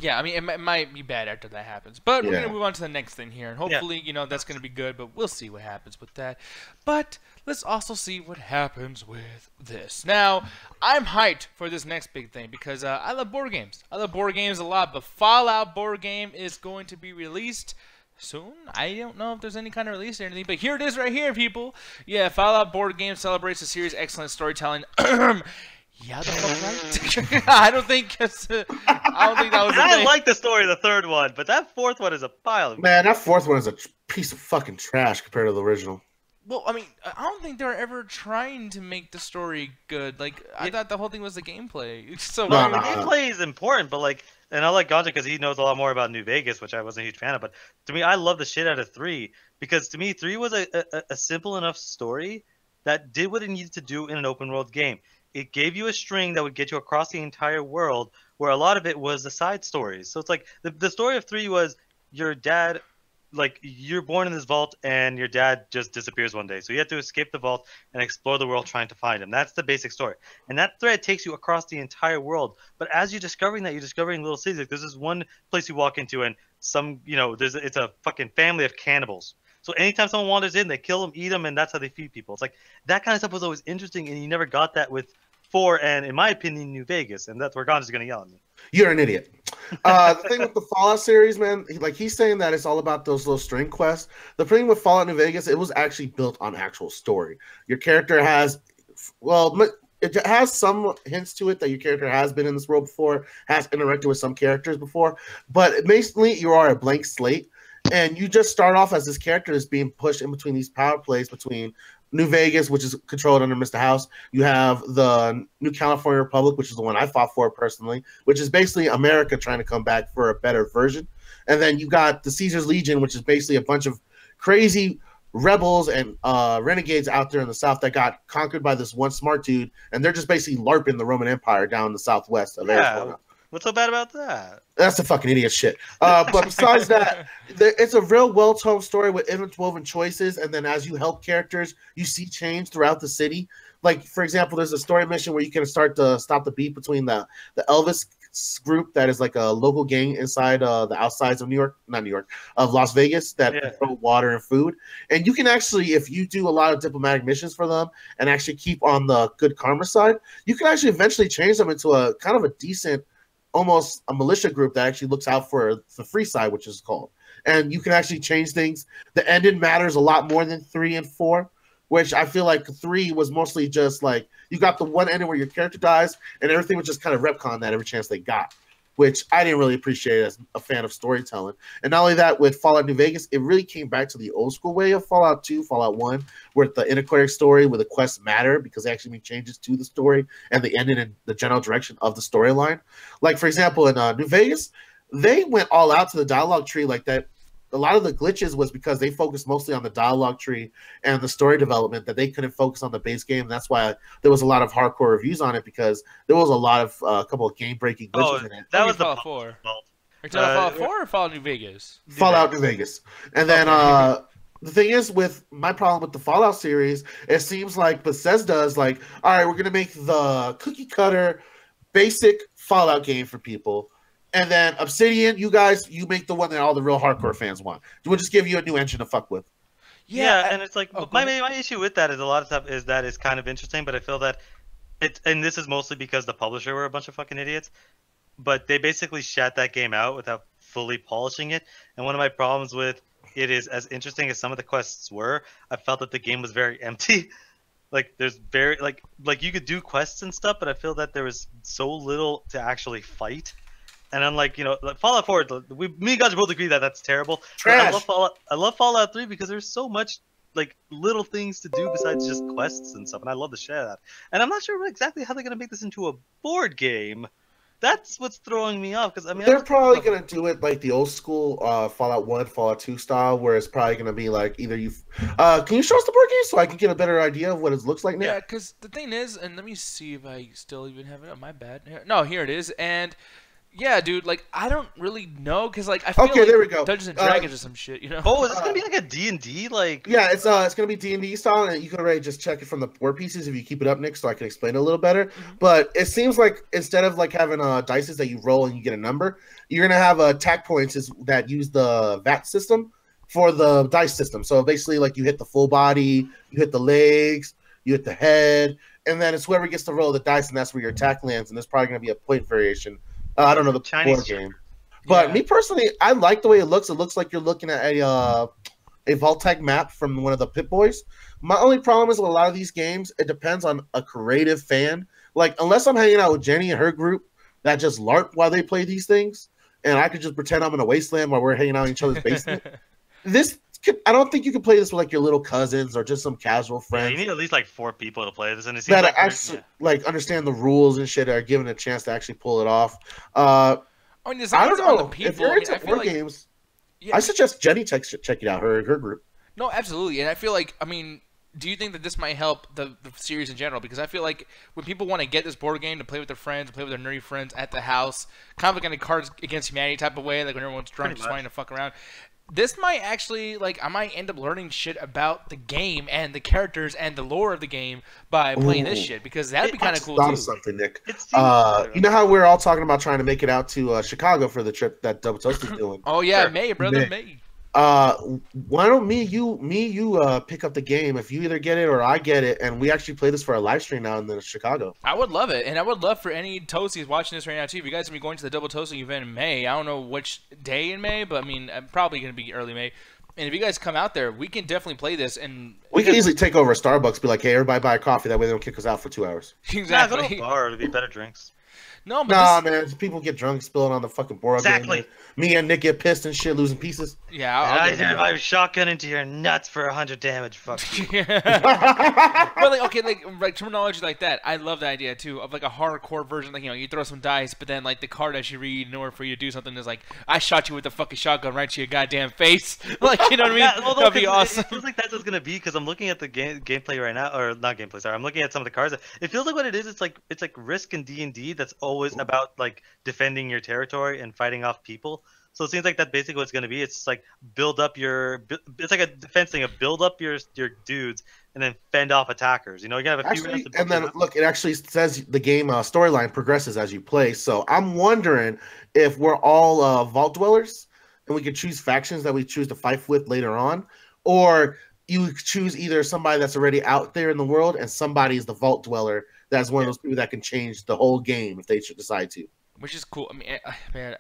Yeah, I mean, it might be bad after that happens. But we're going to move on to the next thing here. And hopefully, that's going to be good. But we'll see what happens with that. But let's also see what happens with this. Now, I'm hyped for this next big thing because I love board games. I love board games a lot. But Fallout board game is going to be released soon. I don't know if there's any kind of release or anything, but here it is right here, people. Yeah, Fallout board game celebrates the series' excellent storytelling. Yeah, the fuck right. I don't think that was. I like the story of the third one, but that fourth one is a pile of. Man, that fourth one is a piece of fucking trash compared to the original. Well, I mean, I don't think they were ever trying to make the story good. Like, I thought the whole thing was the gameplay. So the gameplay is important, but like, and I like Ganja because he knows a lot more about New Vegas, which I wasn't a huge fan of. But to me, I love the shit out of 3 because to me, 3 was a simple enough story that did what it needed to do in an open world game. It gave you a string that would get you across the entire world, where a lot of it was the side stories. So it's like the story of 3 was your dad, like you're born in this vault and your dad just disappears one day. So you have to escape the vault and explore the world trying to find him. That's the basic story. And that thread takes you across the entire world. But as you're discovering that, you're discovering little cities. Like there's this one place you walk into and it's a fucking family of cannibals. So anytime someone wanders in, they kill them, eat them, and that's how they feed people. It's like that kind of stuff was always interesting, and you never got that with 4 and, in my opinion, New Vegas. And that's where Gonja's going to yell at me. You're an idiot. The thing with the Fallout series, man, like he's saying that it's all about those little string quests. The thing with Fallout New Vegas, it was actually built on actual story. Your character has, it has some hints to it that your character has been in this world before, has interacted with some characters before, but basically you are a blank slate. And you just start off as this character that's being pushed in between these power plays between New Vegas, which is controlled under Mr. House. You have the New California Republic, which is the one I fought for personally, which is basically America trying to come back for a better version. And then you got the Caesar's Legion, which is basically a bunch of crazy rebels and renegades out there in the South that got conquered by this one smart dude. And they're just basically LARPing the Roman Empire down in the southwest of Arizona. What's so bad about that? That's a fucking idiot shit. But besides that, it's a real well-told story with interwoven choices. And then as you help characters, you see change throughout the city. Like, for example, there's a story mission where you can start to stop the beef between the Elvis group that is like a local gang inside the outsides of of Las Vegas that control water and food. And you can actually, if you do a lot of diplomatic missions for them and actually keep on the good karma side, you can actually eventually change them into a kind of a decent, almost a militia group that actually looks out for the free side, which is called. And you can actually change things. The ending matters a lot more than 3 and 4, which I feel like 3 was mostly just like you got the one ending where your character dies and everything was just kind of retcon that every chance they got, which I didn't really appreciate as a fan of storytelling. And not only that, with Fallout New Vegas, it really came back to the old school way of Fallout 2, Fallout 1, where the integrated story, where the quests matter because they actually make changes to the story and the ending and the general direction of the storyline. Like, for example, in New Vegas, they went all out to the dialogue tree like that. A lot of the glitches was because they focused mostly on the dialogue tree and the story development that they couldn't focus on the base game. And that's why there was a lot of hardcore reviews on it because there was a lot of a couple of game-breaking glitches in it. That was Fallout 4. Are you talking Fallout 4 or Fallout New Vegas? Fallout New Vegas. And then the thing is, with my problem with the Fallout series, it seems like Bethesda is like, all right, we're going to make the cookie-cutter basic Fallout game for people. And then Obsidian, you make the one that all the real hardcore fans want. We'll just give you a new engine to fuck with. Yeah, and it's like my issue with that is a lot of stuff is that it's kind of interesting, but I feel that and this is mostly because the publisher were a bunch of fucking idiots, but they basically shat that game out without fully polishing it. And one of my problems with it is, as interesting as some of the quests were, I felt that the game was very empty. Like there's very like you could do quests and stuff, but I feel that there was so little to actually fight. And unlike, like Fallout 4, me and guys both agree that that's terrible. Trash. I love Fallout 3 because there's so much like little things to do besides just quests and stuff, and I love the shit out of that. And I'm not sure exactly how they're gonna make this into a board game. That's what's throwing me off because they're probably gonna do it like the old school Fallout 1, Fallout 2 style, where it's probably gonna be like either you. Can you show us the board game so I can get a better idea of what it looks like now? Yeah, because the thing is, and let me see if I still even have it. Oh, my bad. No, here it is, and. Yeah, dude, like, I don't really know, because, like, I feel like there we go. Dungeons & Dragons or some shit, Oh, is this going to be like a D&D, like... Yeah, it's going to be D&D style, and you can already just check it from the board pieces if you keep it up, Nick, so I can explain it a little better. Mm-hmm. But it seems like instead of, like, having dices that you roll and you get a number, you're going to have attack points that use the VAT system for the dice system. So, basically, like, you hit the full body, you hit the legs, you hit the head, and then it's whoever gets to roll the dice, and that's where your attack lands, and there's probably going to be a point variation. I don't know the Chinese board game. But me personally, I like the way it looks. It looks like you're looking at a Vault-Tec map from one of the Pip-Boys. My only problem is with a lot of these games, it depends on a creative fan. Like, unless I'm hanging out with Jenny and her group that just LARP while they play these things, and I could just pretend I'm in a wasteland while we're hanging out in each other's basement. I don't think you can play this with like your little cousins or just some casual friends. Yeah, you need at least like 4 people to play this, and it seems that actually like understand the rules and shit, are given a chance to actually pull it off. I don't know if you're into war games. Yeah. I suggest Jenny check it out. Her group. No, absolutely, and I feel like do you think that this might help the series in general? Because I feel like when people want to get this board game to play with their friends, play with their nerdy friends at the house, kind of like in a Cards Against Humanity type of way, like when everyone's drunk, just wanting to fuck around. This might actually, I might end up learning shit about the game and the characters and the lore of the game by playing this shit, because that'd be kind of cool too. Something, Nick. You know how we're all talking about trying to make it out to Chicago for the trip that Double Toast is doing? Oh yeah, sure. May, brother, May. Why don't you pick up the game if you either get it or I get it, and we actually play this for a live stream now in Chicago. I would love it, and I would love for any Toasties watching this right now too. If you guys are going to the Double Toasting event in May, I don't know which day in May, but I'm probably going to be early May. And if you guys come out there, we can definitely play this, and we can easily take over a Starbucks. Be like, hey, everybody buy a coffee. That way they don't kick us out for 2 hours. Exactly. Yeah, go to a bar. It'd be better drinks. No, but man, people get drunk, spilling on the fucking board. Exactly. Me and Nick get pissed and shit, losing pieces. Yeah, I hit my shotgun into your nuts for 100 damage. Fuck you. But like terminology like that, I love the idea too of like a hardcore version. Like, you throw some dice, but then like the card as you read in order for you to do something is like, I shot you with a fucking shotgun right to your goddamn face. Like, you know what I mean? Yeah, well, that'd be awesome. It feels like that's what's gonna be, because I'm looking at the gameplay right now, or not gameplay. Sorry, I'm looking at some of the cards. It feels like what it is. It's like Risk in D&D. That's always about like defending your territory and fighting off people. So it seems like that's basically what it's going to be. It's like it's like a defense thing of build up your dudes and then fend off attackers. You have a few rounds to and then look, it actually says the game storyline progresses as you play. So I'm wondering if we're all vault dwellers and we could choose factions that we choose to fight with later on, or you choose either somebody that's already out there in the world and somebody is the vault dweller. That's one of those people that can change the whole game if they should decide to. Which is cool. Man,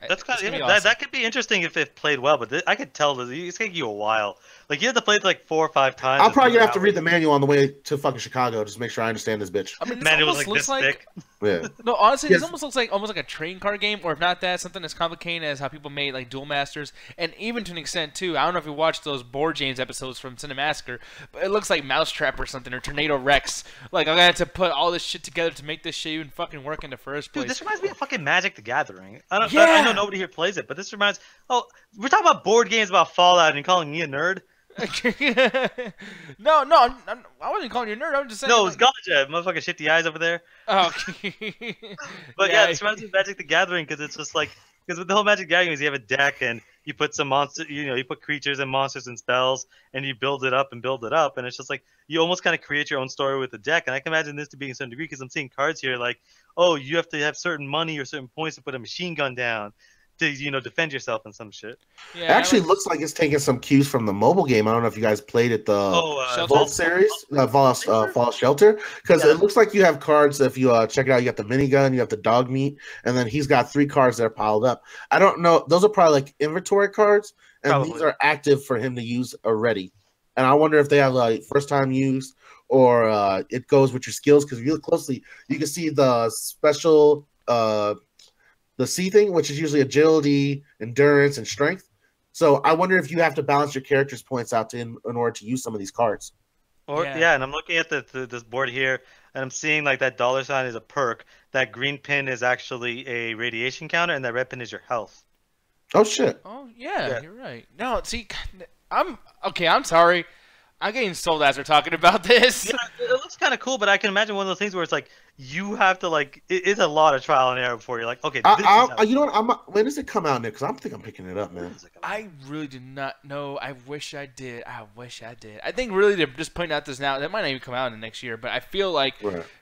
that's kind of awesome. That could be interesting if it played well, but I could tell that it's taking you a while. Like, you have to play it like 4 or 5 times. I'm probably gonna have to read the manual on the way to fucking Chicago just to make sure I understand this bitch. This manual was like this thick. Yeah. No, honestly, this almost looks like a trading card game, or if not that, something as complicated as how people made like Duel Masters, and even to an extent too. I don't know if you watched those Board Games episodes from Cinemassacre, but it looks like Mousetrap or something, or Tornado Rex. Like, I'm gonna have to put all this shit together to make this shit even fucking work in the first place. Dude, this reminds me of fucking Magic the Gathering. I know nobody here plays it, but this reminds. Oh, we're talking about board games about Fallout, and you're calling me a nerd? No, I wasn't calling you a nerd. I was just saying. No, it was Gotcha, motherfucking shifty eyes over there. Oh. But yeah, this reminds me of Magic the Gathering, because it's just like, because with the whole Magic the Gathering is you have a deck and you put some monster, you put creatures and monsters and spells, and you build it up, and it's just like you almost kind of create your own story with the deck. And I can imagine this to be in some degree, because I'm seeing cards here like, oh, you have to have certain money or certain points to put a machine gun down to defend yourself and some shit. Yeah, it actually looks like it's taking some cues from the mobile game. I don't know if you guys played it, the Vault series, Fallout Shelter, because it looks like you have cards. If you check it out, you got the minigun, you have the dog meat, and then he's got 3 cards that are piled up. I don't know; those are probably like inventory cards, and these are active for him to use already. And I wonder if they have like first time use, or it goes with your skills. Because if you look closely, you can see the special. The C thing, which is usually agility, endurance, and strength. So I wonder if you have to balance your character's points out in order to use some of these cards. And I'm looking at this board here, and I'm seeing like that $sign is a perk. That green pin is actually a radiation counter, and that red pin is your health. Oh shit! Oh yeah. You're right. No, see, I'm sorry. I'm getting sold as we're talking about this. Yeah, it looks kind of cool, but I can imagine one of those things where it's like you have to like it's a lot of trial and error before you're like, okay. You know what? When does it come out, Nick? Because I'm picking it up, man. I really do not know. I wish I did. I think really they're just putting out this now. That might not even come out in the next year, but I feel like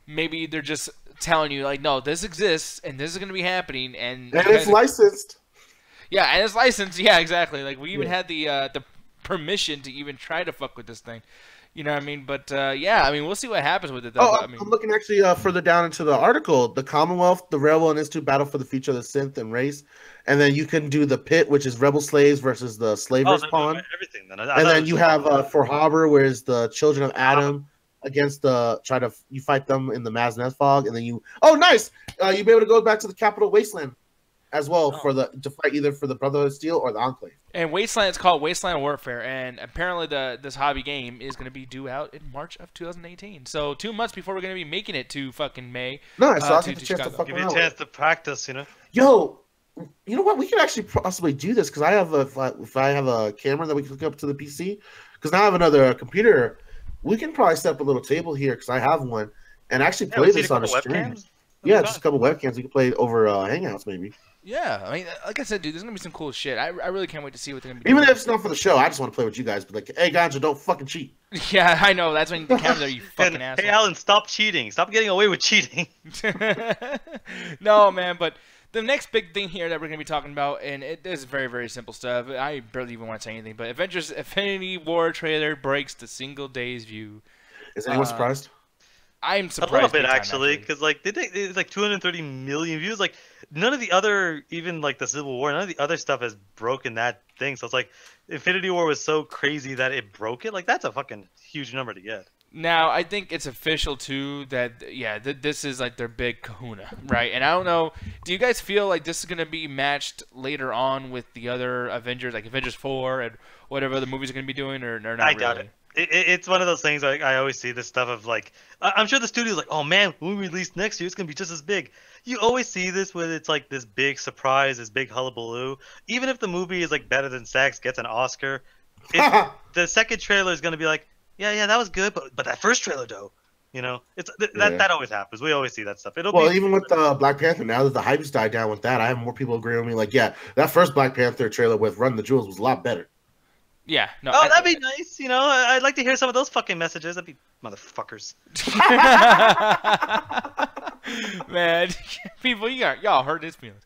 maybe they're just telling you like, no, this exists and this is going to be happening, and it's licensed. Yeah, and it's licensed. Yeah, exactly. Like we even had the permission to even try to fuck with this thing. You know what I mean? But yeah, I mean, we'll see what happens with it, though. Oh, I mean, I'm looking actually further down into the article. The Commonwealth, the Railroad Institute battle for the future of the synth and race, and then you can do the pit, which is rebel slaves versus the slavers pawn. Everything then. And then you have for Harbor, where is the children of Adam against the you fight them in the Mazneth fog, and then you nice, you'll be able to go back to the capital Wasteland as well to fight either for the Brotherhood of Steel or the Enclave. And Wasteland, it's called Wasteland Warfare, and apparently this hobby game is going to be due out in March of 2018. So 2 months before we're going to be making it to fucking May. Nice, so I'll get the chance to fuck give you a chance to practice, you know. Yo, you know what? We could actually possibly do this because if I have a camera that we can hook up to the PC, because now I have another computer, we can probably set up a little table here because I have one and actually play this on a stream. Yeah, just a couple webcams. We can play it over Hangouts maybe. Yeah, I mean, like I said, dude, there's gonna be some cool shit. I really can't wait to see what they're gonna be doing. Even if it's not for the show, I just want to play with you guys. But like, hey, Ganja, don't fucking cheat. Yeah, I know. That's when the camera's there, you fucking asshole. Hey, Alan, stop cheating. Stop getting away with cheating. No, man, but the next big thing here that we're gonna be talking about, and it is very, very simple stuff. I barely even want to say anything, but Avengers Infinity War trailer breaks the single day's view. Is anyone surprised? I'm surprised. A little bit actually, because like it's like 230 million views. Like none of the other, even like the Civil War, none of the other stuff has broken that thing. So it's like Infinity War was so crazy that it broke it. Like that's a fucking huge number to get. Now I think it's official too that this is like their big kahuna, right? And I don't know, do you guys feel like this is gonna be matched later on with the other Avengers, like Avengers 4 and whatever other movies are gonna be doing, or not? I doubt it. It's one of those things like I always see this stuff of like I'm sure the studio's like, oh man, when we release next year it's gonna be just as big. You always see this when it's like this big surprise, this big hullabaloo. Even if the movie is like better than Sex, gets an Oscar, the second trailer is gonna be like, yeah, that was good, but that first trailer though, you know, that always happens. We always see that stuff. Even with Black Panther, now that the hype's died down with that, I have more people agreeing with me. Like, yeah, that first Black Panther trailer with Run the Jewels was a lot better. Yeah, no. Oh, that'd be nice. You know, I'd like to hear some of those fucking messages. That'd be motherfuckers. Man, people, y'all hurt his feelings.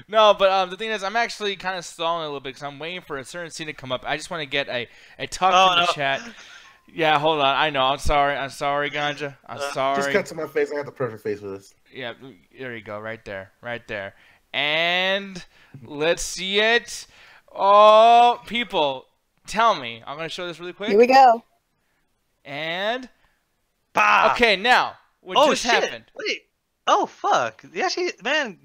No, but the thing is, I'm actually kind of stalling a little bit because I'm waiting for a certain scene to come up. I just want to get a talk from the chat. Yeah, hold on. I know. I'm sorry, Ganja. I'm sorry. Just cut to my face. I got the perfect face for this. Yeah, there you go. Right there. And let's see it. Oh, people, tell me. I'm going to show this really quick. Here we go. And, bah! Okay, now, what just happened? Wait. Oh, fuck. Yeah, man,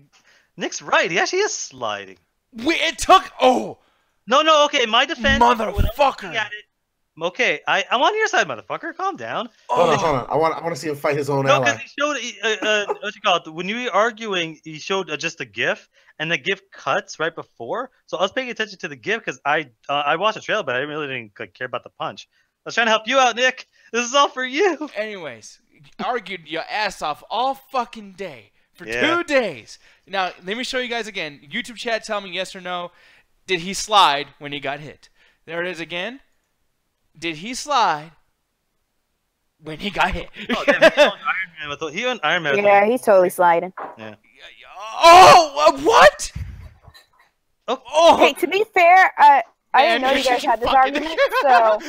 Nick's right. He actually is sliding. Wait, it took, No, okay, my defense. Motherfucker. Okay, I'm on your side, motherfucker. Calm down. Hold on. I want to see him fight his own ally. No, because he showed, what you call it? When you were arguing, he showed just a GIF, and the GIF cuts right before. So I was paying attention to the GIF because I watched the trailer, but I really didn't care about the punch. I was trying to help you out, Nick. This is all for you. Anyways, argued your ass off all fucking day for 2 days. Now, let me show you guys again. YouTube chat, tell me yes or no. Did he slide when he got hit? There it is again. Did he slide when he got hit? Oh, damn, he on Iron Man. Yeah, he's totally sliding. Yeah. Oh, what? Oh. Hey, to be fair, I didn't know you guys had this argument, so.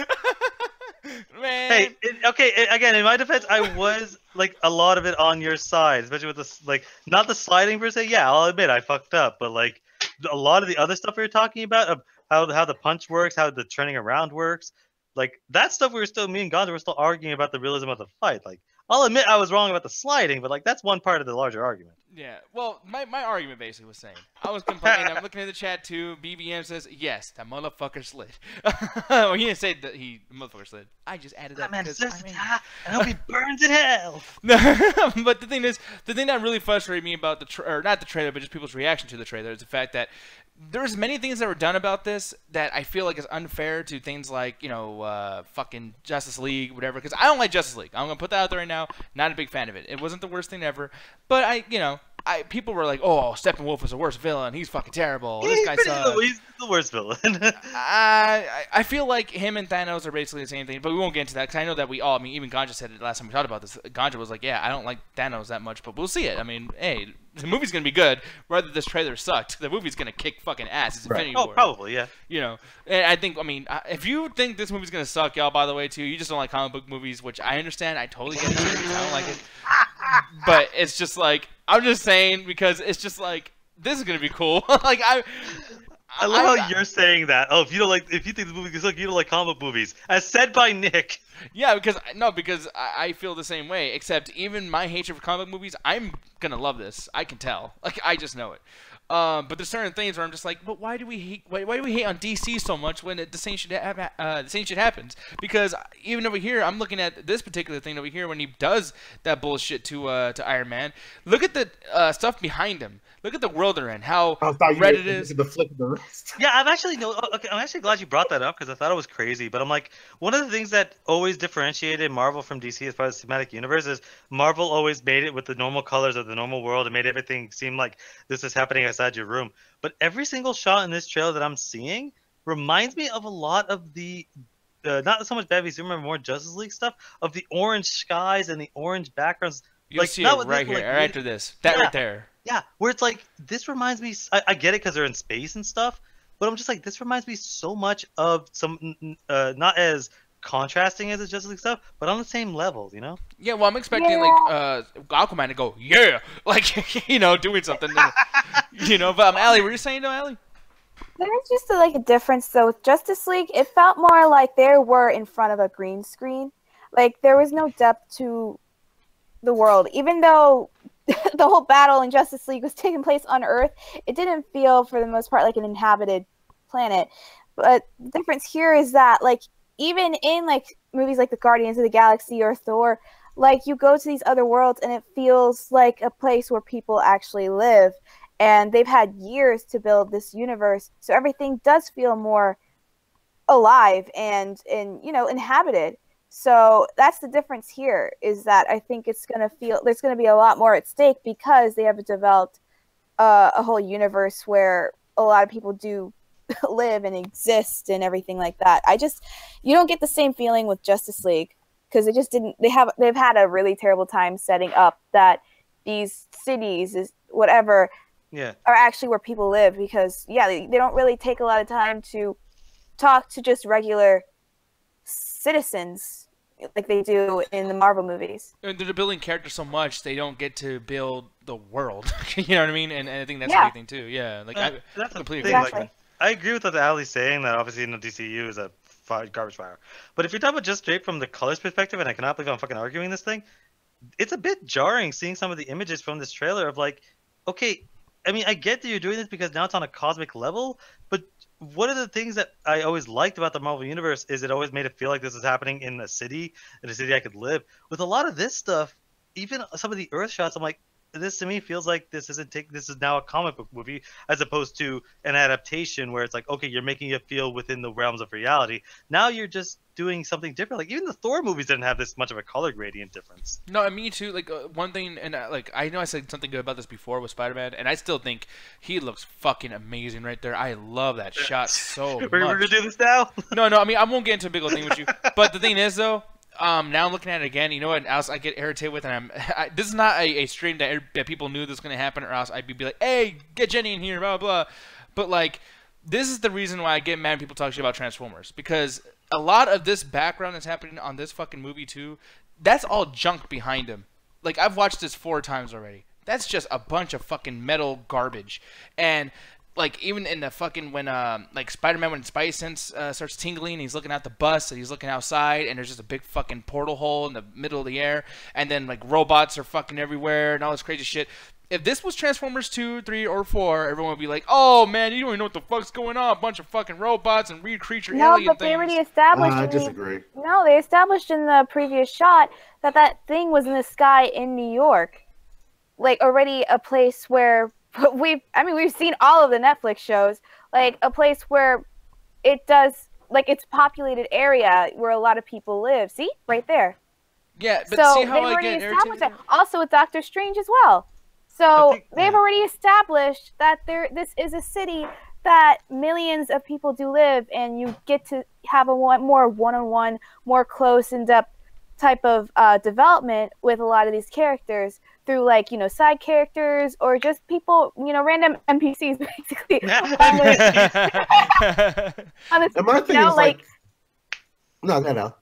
Man. Hey, again, in my defense, I was like a lot of it on your side, especially with this, like, not the sliding per se. Yeah, I'll admit I fucked up, but like a lot of the other stuff we were talking about, of how the punch works, how the turning around works. Like, that stuff me and Gonzo were still arguing about the realism of the fight. Like, I'll admit I was wrong about the sliding, but, like, that's one part of the larger argument. Yeah, well, my argument basically was saying, I was complaining, I'm looking at the chat too, BBM says, yes, that motherfucker slid. Well, he didn't say that the motherfucker slid. I just added that because, I hope he burns in hell. But the thing that really frustrated me about not the trailer, but just people's reaction to the trailer is the fact that there's many things that were done about this that I feel like is unfair to things like, you know, fucking Justice League, whatever. Because I don't like Justice League. I'm going to put that out there right now. Not a big fan of it. It wasn't the worst thing ever. But people were like, "Oh, Steppenwolf is the worst villain. He's fucking terrible. This guy sucks." He's the worst villain. I feel like him and Thanos are basically the same thing, but we won't get into that because I know that we all. I mean, even Ganja said it last time we talked about this. Ganja was like, "Yeah, I don't like Thanos that much, but we'll see it." I mean, hey, the movie's gonna be good. Whether this trailer sucked, the movie's gonna kick fucking ass. It's Infinity War. Oh, probably, yeah. You know, and I think. I mean, if you think this movie's gonna suck, y'all, by the way, too, you just don't like comic book movies, which I understand. I totally get it. I don't like it, but it's just like. I'm just saying because it's just like this is gonna be cool. Like I love how you're saying that. Oh, if you think the movie is like you don't like comic movies, as said by Nick. Yeah, because I feel the same way. Except even my hatred for comic movies, I'm gonna love this. I can tell. Like I just know it. But there's certain things where I'm just like, but why do we hate? Why do we hate on DC so much when the same shit happens? Because even over here, I'm looking at this particular thing over here when he does that bullshit to Iron Man. Look at the stuff behind him. Look at the world they're in. How red it is. The flick of the wrist. Yeah, I'm actually glad you brought that up because I thought it was crazy. But I'm like, one of the things that always differentiated Marvel from DC as far as cinematic universe is Marvel always made it with the normal colors of the normal world and made everything seem like this is happening outside your room. But every single shot in this trailer that I'm seeing reminds me of a lot of the not so much Batman v Superman, more Justice League stuff of the orange skies and the orange backgrounds. You'll see it right here, right after this. That right there. Yeah, where it's like, this reminds me, I get it because they're in space and stuff, but I'm just like, this reminds me so much of some, not as contrasting as the Justice League stuff, but on the same level, you know? Yeah, well, I'm expecting, like, Aquaman to go, yeah! Like, you know, doing something. You know, but Allie, were you saying, though, Allie? There's just a difference, though. With Justice League, it felt more like they were in front of a green screen. Like, there was no depth to the world. Even though the whole battle in Justice League was taking place on Earth, it didn't feel, for the most part, like an inhabited planet. But the difference here is that, like, even in, like, movies like the Guardians of the Galaxy or Thor, like, you go to these other worlds and it feels like a place where people actually live. And they've had years to build this universe, so everything does feel more alive and you know, inhabited. So that's the difference here, is that I think it's going to feel, there's going to be a lot more at stake because they have developed a whole universe where a lot of people do live and exist and everything like that. You don't get the same feeling with Justice League because it just didn't, they've had a really terrible time setting up that these cities are actually where people live because, yeah, they don't really take a lot of time to talk to just regular citizens like they do in the Marvel movies. And they're building characters so much, they don't get to build the world. You know what I mean? And I think that's a big thing too. Yeah, like that's completely exactly. Like, I agree with what Ali's saying that obviously in the DCU is a garbage fire. But if you're talking about just straight from the colors perspective, and I cannot believe I'm fucking arguing this thing, it's a bit jarring seeing some of the images from this trailer of like, okay, I mean, I get that you're doing this because now it's on a cosmic level, but one of the things that I always liked about the Marvel Universe is it always made it feel like this is happening in a city I could live. With a lot of this stuff, even some of the Earth shots, I'm like, this to me feels like this is now a comic book movie as opposed to an adaptation where it's like, okay, you're making it feel within the realms of reality. Now you're just doing something different. Like even the Thor movies didn't have this much of a color gradient difference. No, me too. Like one thing, and like I know I said something good about this before with Spider-Man, and I still think he looks fucking amazing right there. I love that shot so much. We're gonna do this now? No, I mean I won't get into a big old thing with you, but the thing is though. Now I'm looking at it again. You know what else I get irritated with, and this is not a stream that people knew this was gonna happen, or else I'd be like, "Hey, get Jenny in here," blah blah. But like, this is the reason why I get mad when people talk shit about Transformers, because a lot of this background that's happening on this fucking movie too, that's all junk behind him. Like I've watched this 4 times already. That's just a bunch of fucking metal garbage, and. Like, even in the fucking, when, like, Spider-Man, when Spidey sense starts tingling, he's looking out the bus, and he's looking outside, and there's just a big fucking portal hole in the middle of the air, and then, like, robots are fucking everywhere, and all this crazy shit. If this was Transformers 2, 3, or 4, everyone would be like, oh, man, you don't even know what the fuck's going on, a bunch of fucking robots and weird creature alien things. No, but they already established... I disagree. No, they established in the previous shot that thing was in the sky in New York. Like, already a place where... we've seen all of the Netflix shows, like a place where it does, like it's populated area where a lot of people live. See, right there. Yeah, but so see how they've I already get established irritated? that. Also with Doctor Strange as well. So they've already established that this is a city that millions of people do live, and you get to have a more one-on-one, more close, in-depth type of development with a lot of these characters through, like, side characters or just people, random NPCs, basically. And my thing is like, no.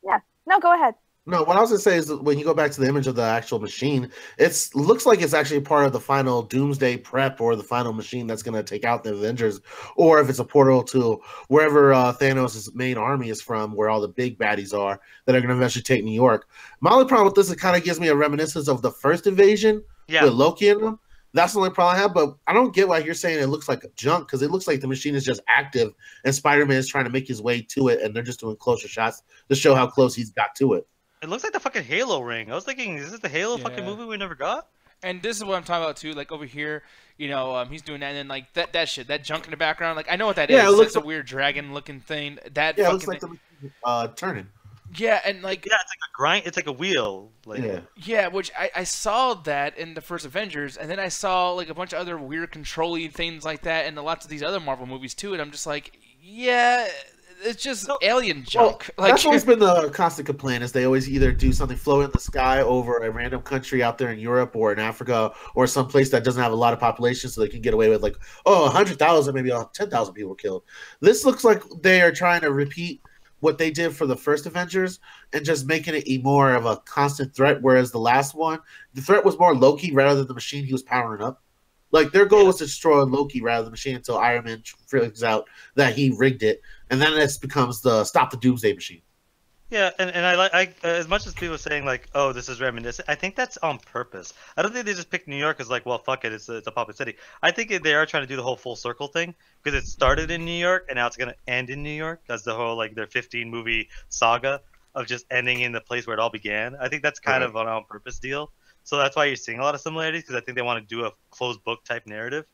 Yeah, no, go ahead. No, what I was gonna say is that when you go back to the image of the actual machine, it looks like it's actually part of the final Doomsday prep or the final machine that's gonna take out the Avengers, or if it's a portal to wherever Thanos' main army is from, where all the big baddies are that are gonna eventually take New York. My only problem with this, it kind of gives me a reminiscence of the first invasion with Loki in them. That's the only problem I have, but I don't get why you're saying it looks like a junk, because it looks like the machine is just active and Spider-Man is trying to make his way to it, and they're just doing closer shots to show how close he's got to it. It looks like the fucking Halo ring. I was thinking, is this the Halo fucking movie we never got? And this is what I'm talking about too. Like over here, he's doing that, and then like that shit, that junk in the background. Like I know what that is. It looks it's a weird dragon-looking thing. That it looks like the turning. Yeah, and like it's like a grind. It's like a wheel. Like which I saw that in the first Avengers, and then I saw like a bunch of other weird controlling things like that in lots of these other Marvel movies too. And I'm just like, it's just alien junk. Well, that's always been the constant complaint, is they always either do something float in the sky over a random country out there in Europe or in Africa or some place that doesn't have a lot of population, so they can get away with like, 100,000, maybe 10,000 people killed. This looks like they are trying to repeat what they did for the first Avengers and just making it more of a constant threat, whereas the last one, the threat was more Loki rather than the machine he was powering up. Like, their goal was to destroy Loki rather than the machine until Iron Man figures out that he rigged it, and then it becomes the stop the Doomsday machine. Yeah, and I as much as people are saying like, oh, this is reminiscent, I think that's on purpose. I don't think they just picked New York as like, well, fuck it, it's a popular city. I think they are trying to do the whole full circle thing, because it started in New York and now it's gonna end in New York. That's the whole like their 15 movie saga of just ending in the place where it all began. I think that's kind of an on purpose deal. So that's why you're seeing a lot of similarities, because I think they want to do a closed book type narrative.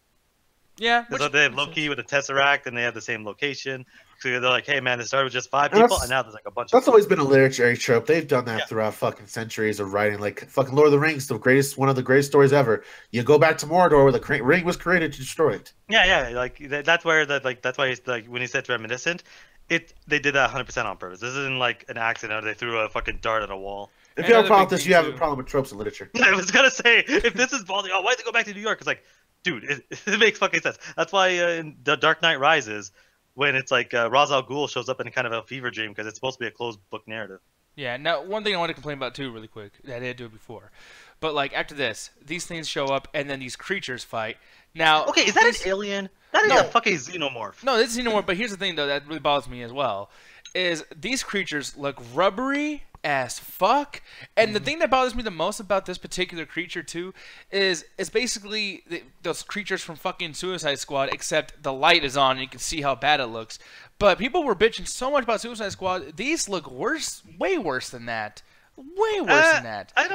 Yeah. So they have Loki with the Tesseract, and they have the same location. So they're like, hey, man, it started with just 5 people, and now there's like a bunch That's always been a literary trope. They've done that throughout fucking centuries of writing. Like, fucking Lord of the Rings, one of the greatest stories ever. You go back to Mordor, where the ring was created to destroy it. Yeah. Like, that's where, that's why, like, when he said reminiscent, they did that 100% on purpose. This isn't like an accident, or they threw a fucking dart at a wall. If you have a problem with this, you have a problem with tropes in literature. I was gonna say, if this is balding, why'd they go back to New York? It's like, dude, it makes fucking sense. That's why in The Dark Knight Rises, when it's like Ra's al Ghul shows up in kind of a fever dream, because it's supposed to be a closed book narrative. Yeah. Now, one thing I want to complain about too, really quick, that I didn't do it before, but like after this, these things show up, and then these creatures fight. Now, okay, is that an alien? That is a fucking xenomorph. No, this is xenomorph. But here's the thing, though, that really bothers me as well, is these creatures look rubbery as fuck. And the thing that bothers me the most about this particular creature too is it's basically those creatures from fucking Suicide Squad, except the light is on and you can see how bad it looks. But people were bitching so much about Suicide Squad. These look worse, way worse than that. Way worse than that. I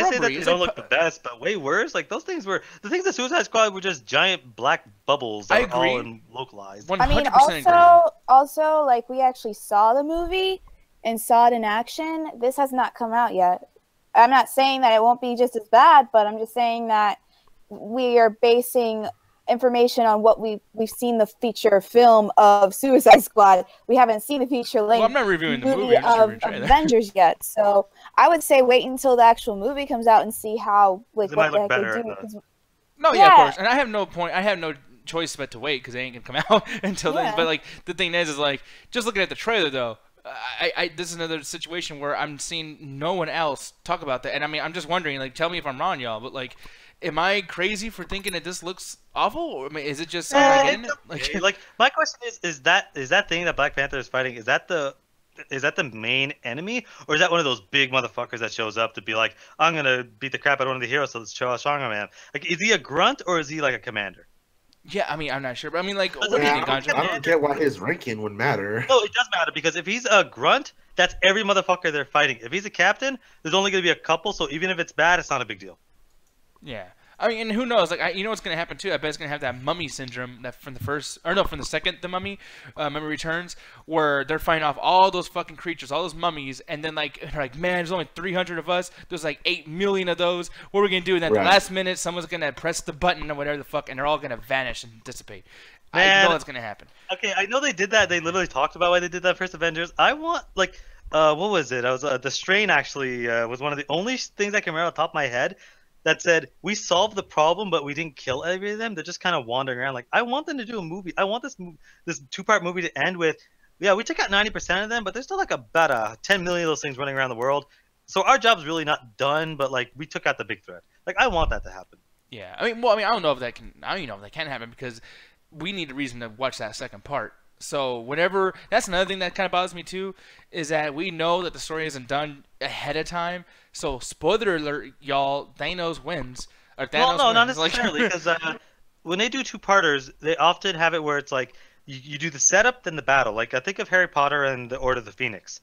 say that they don't look the best, but way worse. Like, those things were, the things that Suicide Squad were just giant black bubbles that were all localized. 100% I mean, also, like, we actually saw the movie and saw it in action. This has not come out yet. I'm not saying that it won't be just as bad, but I'm just saying that we are basing information on what we've seen the feature film of Suicide Squad. We haven't seen the feature length I'm not reviewing the movie of Avengers yet. So I would say wait until the actual movie comes out and see how, like, what the heck they do. No, yeah, of course. And I have no point. I have no choice but to wait, because they ain't gonna come out until then. But like, the thing is like, just looking at the trailer though, this is another situation where I'm seeing no one else talk about that. And I mean, I'm just wondering, like, tell me if I'm wrong, y'all, but like, am I crazy for thinking that this looks awful? Or, I mean, is it just like, my question is that thing that Black Panther is fighting, is that the main enemy, or is that one of those big motherfuckers that shows up to be like, I'm gonna beat the crap out of one of the heroes, so let's show how strong I am? Like, is he a grunt or is he like a commander? Yeah, I mean, I'm not sure, but I mean, like, what do you think, Andre? I don't get why his ranking would matter. No, it does matter, because if he's a grunt, that's every motherfucker they're fighting. If he's a captain, there's only going to be a couple, so even if it's bad, it's not a big deal. Yeah. I mean, and who knows? Like, you know what's gonna happen too? I bet it's gonna have that mummy syndrome that from the second The Mummy, Mummy Returns, where they're fighting off all those fucking creatures, all those mummies, and then like they're like, man, there's only 300 of us. There's like 8 million of those. What are we gonna do? And at the last minute, someone's gonna press the button or whatever the fuck, and they're all gonna vanish and dissipate. Man, I know that's gonna happen. Okay, I know they did that. They literally talked about why they did that first Avengers. I want like, what was it? I was the strain actually was one of the only things I can remember off the top of my head that said we solved the problem, but we didn't kill any of them. They're just kind of wandering around. Like, I want them to do a movie. I want this 2-part movie to end with, yeah, we took out 90% of them, but there's still like about 10 million of those things running around the world. So our job's really not done, but like we took out the big threat. Like, I want that to happen. Yeah, I mean, I don't know if that can. I don't even know if that can happen because we need a reason to watch that second part. So whenever, that's another thing that kind of bothers me too, is that we know that the story isn't done ahead of time. So spoiler alert, y'all, Thanos wins. Or Thanos no, wins. not necessarily, because when they do 2-parters, they often have it where it's like you do the setup, then the battle. Like, I think of Harry Potter and the Order of the Phoenix.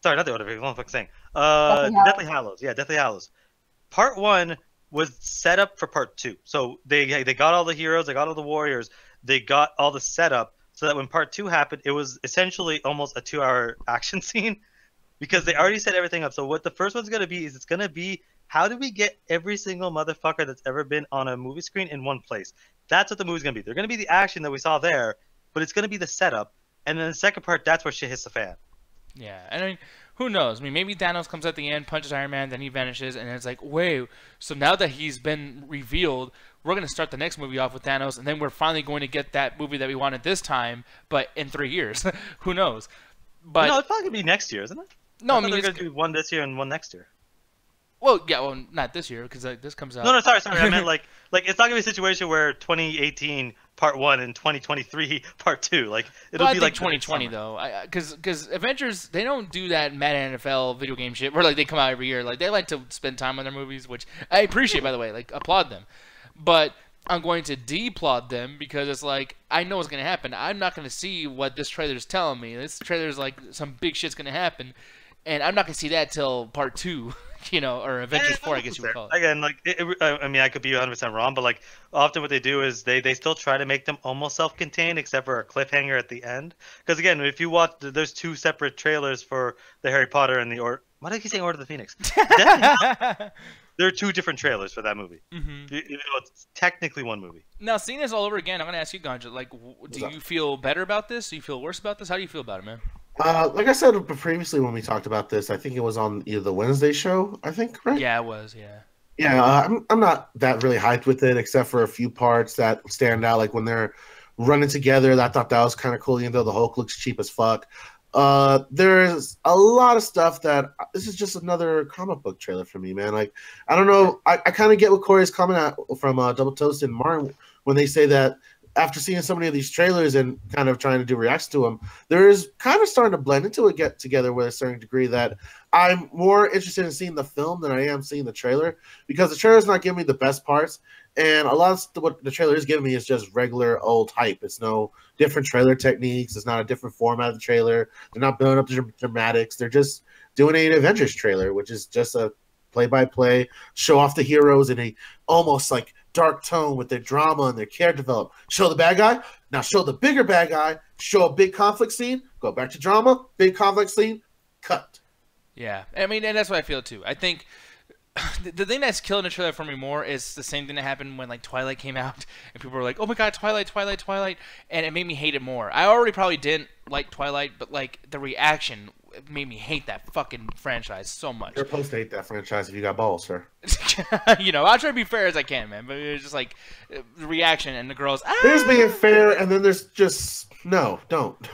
Sorry, not the Order of the Phoenix. What am I fucking saying? Deathly Hallows. Yeah, Deathly Hallows. Part 1 was set up for part 2. So they got all the heroes, they got all the warriors, they got all the setup, so that when part 2 happened, it was essentially almost a 2-hour action scene because they already set everything up. So what the first one's going to be is it's going to be, how do we get every single motherfucker that's ever been on a movie screen in one place? That's what the movie's going to be. They're going to be the action that we saw there, but it's going to be the setup. And then the second part, that's where shit hits the fan. Yeah, I mean, who knows? I mean, maybe Thanos comes at the end, punches Iron Man, then he vanishes, and it's like, wait, so now that he's been revealed, we're going to start the next movie off with Thanos, and then we're finally going to get that movie that we wanted this time, but in 3 years. Who knows? But no, it's probably going to be next year, isn't it? No, I mean, they're going to do one this year and one next year. Well, yeah, well, not this year, because this comes out. No, sorry. I meant like it's not going to be a situation where 2018 part 1 and 2023 part 2. Like, it'll be like 2020 though, because Avengers, they don't do that Madden NFL video game shit where like they come out every year. Like, they like to spend time on their movies, which I appreciate, by the way. Like, applaud them. But I'm going to deplod them because it's like, I know what's going to happen. I'm not going to see what this trailer's telling me. This trailer's like some big shit's going to happen, and I'm not going to see that till part 2. You know, or Avengers 4, I guess you would call it. Again, like, I mean, I could be 100% wrong, but like, often what they do is they still try to make them almost self-contained, except for a cliffhanger at the end. Because again, if you watch, there's 2 separate trailers for the Harry Potter and the Why did I keep saying Order of the Phoenix? There are 2 different trailers for that movie. Even though it's technically one movie. Now, seeing this all over again, I'm going to ask you, Ganja, like, do you feel better about this? Do you feel worse about this? How do you feel about it, man? Like I said previously when we talked about this, I think it was on either the Wednesday show, I think, right? Yeah, it was, yeah. Yeah, I'm not that really hyped with it, except for a few parts that stand out, like when they're running together. I thought that was kind of cool, even though the Hulk looks cheap as fuck. There's a lot of stuff that this is just another comic book trailer for me, man. Like, I don't know. I kind of get what Corey's coming at from Double Toast and Martin when they say that after seeing so many of these trailers and kind of trying to do reacts to them, there is kind of starting to blend into it, get together with a certain degree that I'm more interested in seeing the film than I am seeing the trailer, because the trailer's not giving me the best parts. And a lot of what the trailer is giving me is just regular old hype. It's no different trailer techniques. It's not a different format of the trailer. They're not building up the dramatics. They're just doing an Avengers trailer, which is just a play-by-play, show off the heroes in a almost like dark tone with their drama and their care develop. Show the bad guy, now show the bigger bad guy, show a big conflict scene, go back to drama, big conflict scene, cut. Yeah, I mean, and that's what I feel too. I think the thing that's killing the trailer for me more is the same thing that happened when like Twilight came out and people were like, oh my god, Twilight, and it made me hate it more. I already probably didn't like Twilight, but like the reaction made me hate that fucking franchise so much. You're supposed to hate that franchise if you got balls, sir. You know, I'll try to be fair as I can, man, but it's just like the reaction and the girls. Ah! There's being fair, and then there's just no, don't.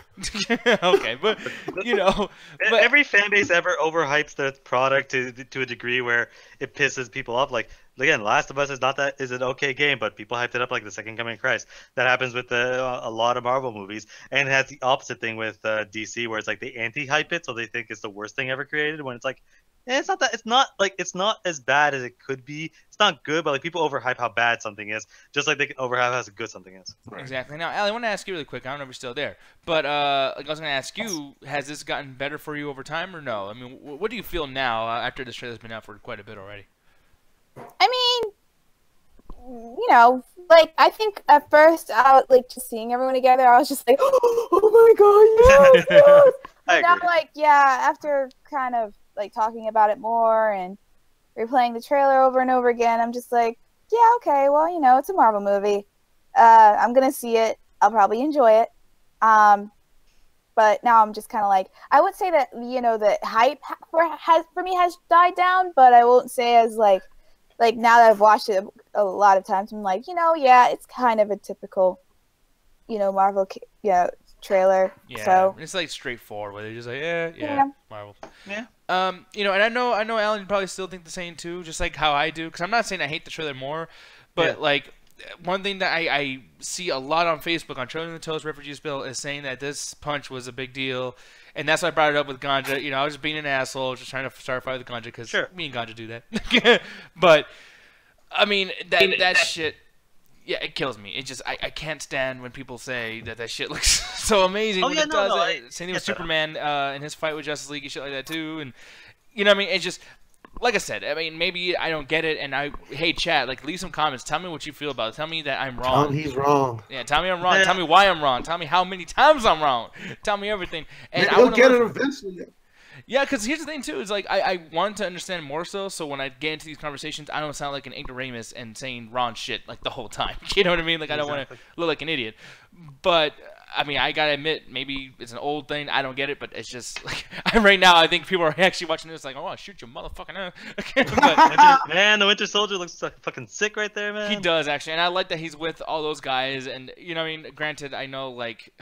Okay, but you know, every fan base ever overhypes their product to a degree where it pisses people off. Like, again, Last of Us is an okay game, but people hyped it up like the Second Coming of Christ. That happens with a lot of Marvel movies, and it has the opposite thing with DC, where it's like they anti-hype it, so they think it's the worst thing ever created. When it's like, it's not that. It's not as bad as it could be. It's not good, but like people overhype how bad something is, just like they can overhype how good something is. Exactly. Now, Ali, I want to ask you really quick. I don't know if you're still there, but like I was going to ask you, has this gotten better for you over time or no? I mean, what do you feel now after this trailer's been out for quite a bit already? I mean, you know, like I think at first I was like just seeing everyone together, I was just like, oh my god, yes, yes. But now, like, yeah, after kind of like talking about it more and replaying the trailer over and over again, I'm just like, yeah, okay, well, you know, it's a Marvel movie. I'm gonna see it. I'll probably enjoy it. But now I'm just kind of like, I would say that, you know, the hype for me has died down, but I won't say as like now that I've watched it a lot of times, I'm like, you know, yeah, it's kind of a typical, you know, Marvel, trailer. Yeah, so it's like straightforward. Where they're just like, yeah, Marvel. Yeah. You know, and I know, Alan, you probably still think the same too, just like how I do. Because I'm not saying I hate the trailer more, but like one thing that I see a lot on Facebook on Trillion the Toast Refugees Bill is saying that this punch was a big deal, and that's why I brought it up with Ganja. You know, I was just being an asshole, just trying to start a fight with Ganja because me and Ganja do that. But I mean that shit. Yeah, it kills me. It just I can't stand when people say that shit looks so amazing. When it does. Same thing with Superman in his fight with Justice League and shit like that too. And you know what I mean? It's just like I said. I mean, maybe I don't get it. And hey, chat, like leave some comments. Tell me what you feel about it. Tell me that I'm wrong. Tell him he's wrong. Yeah, tell me I'm wrong. Tell me why I'm wrong. Tell me how many times I'm wrong. Tell me everything. And I will get it eventually. Yeah, because here's the thing, too, is, like, I want to understand more so when I get into these conversations, I don't sound like an ignoramus and saying wrong shit, like, the whole time. You know what I mean? Like, I don't want to look like an idiot. But, I mean, I gotta admit, maybe it's an old thing, I don't get it, but it's just, like, right now, I think people are actually watching this like, oh, I'll shoot your motherfucking ass. But, man, the Winter Soldier looks fucking sick right there, man. He does, actually, and I like that he's with all those guys, and, you know what I mean? Granted, I know, like,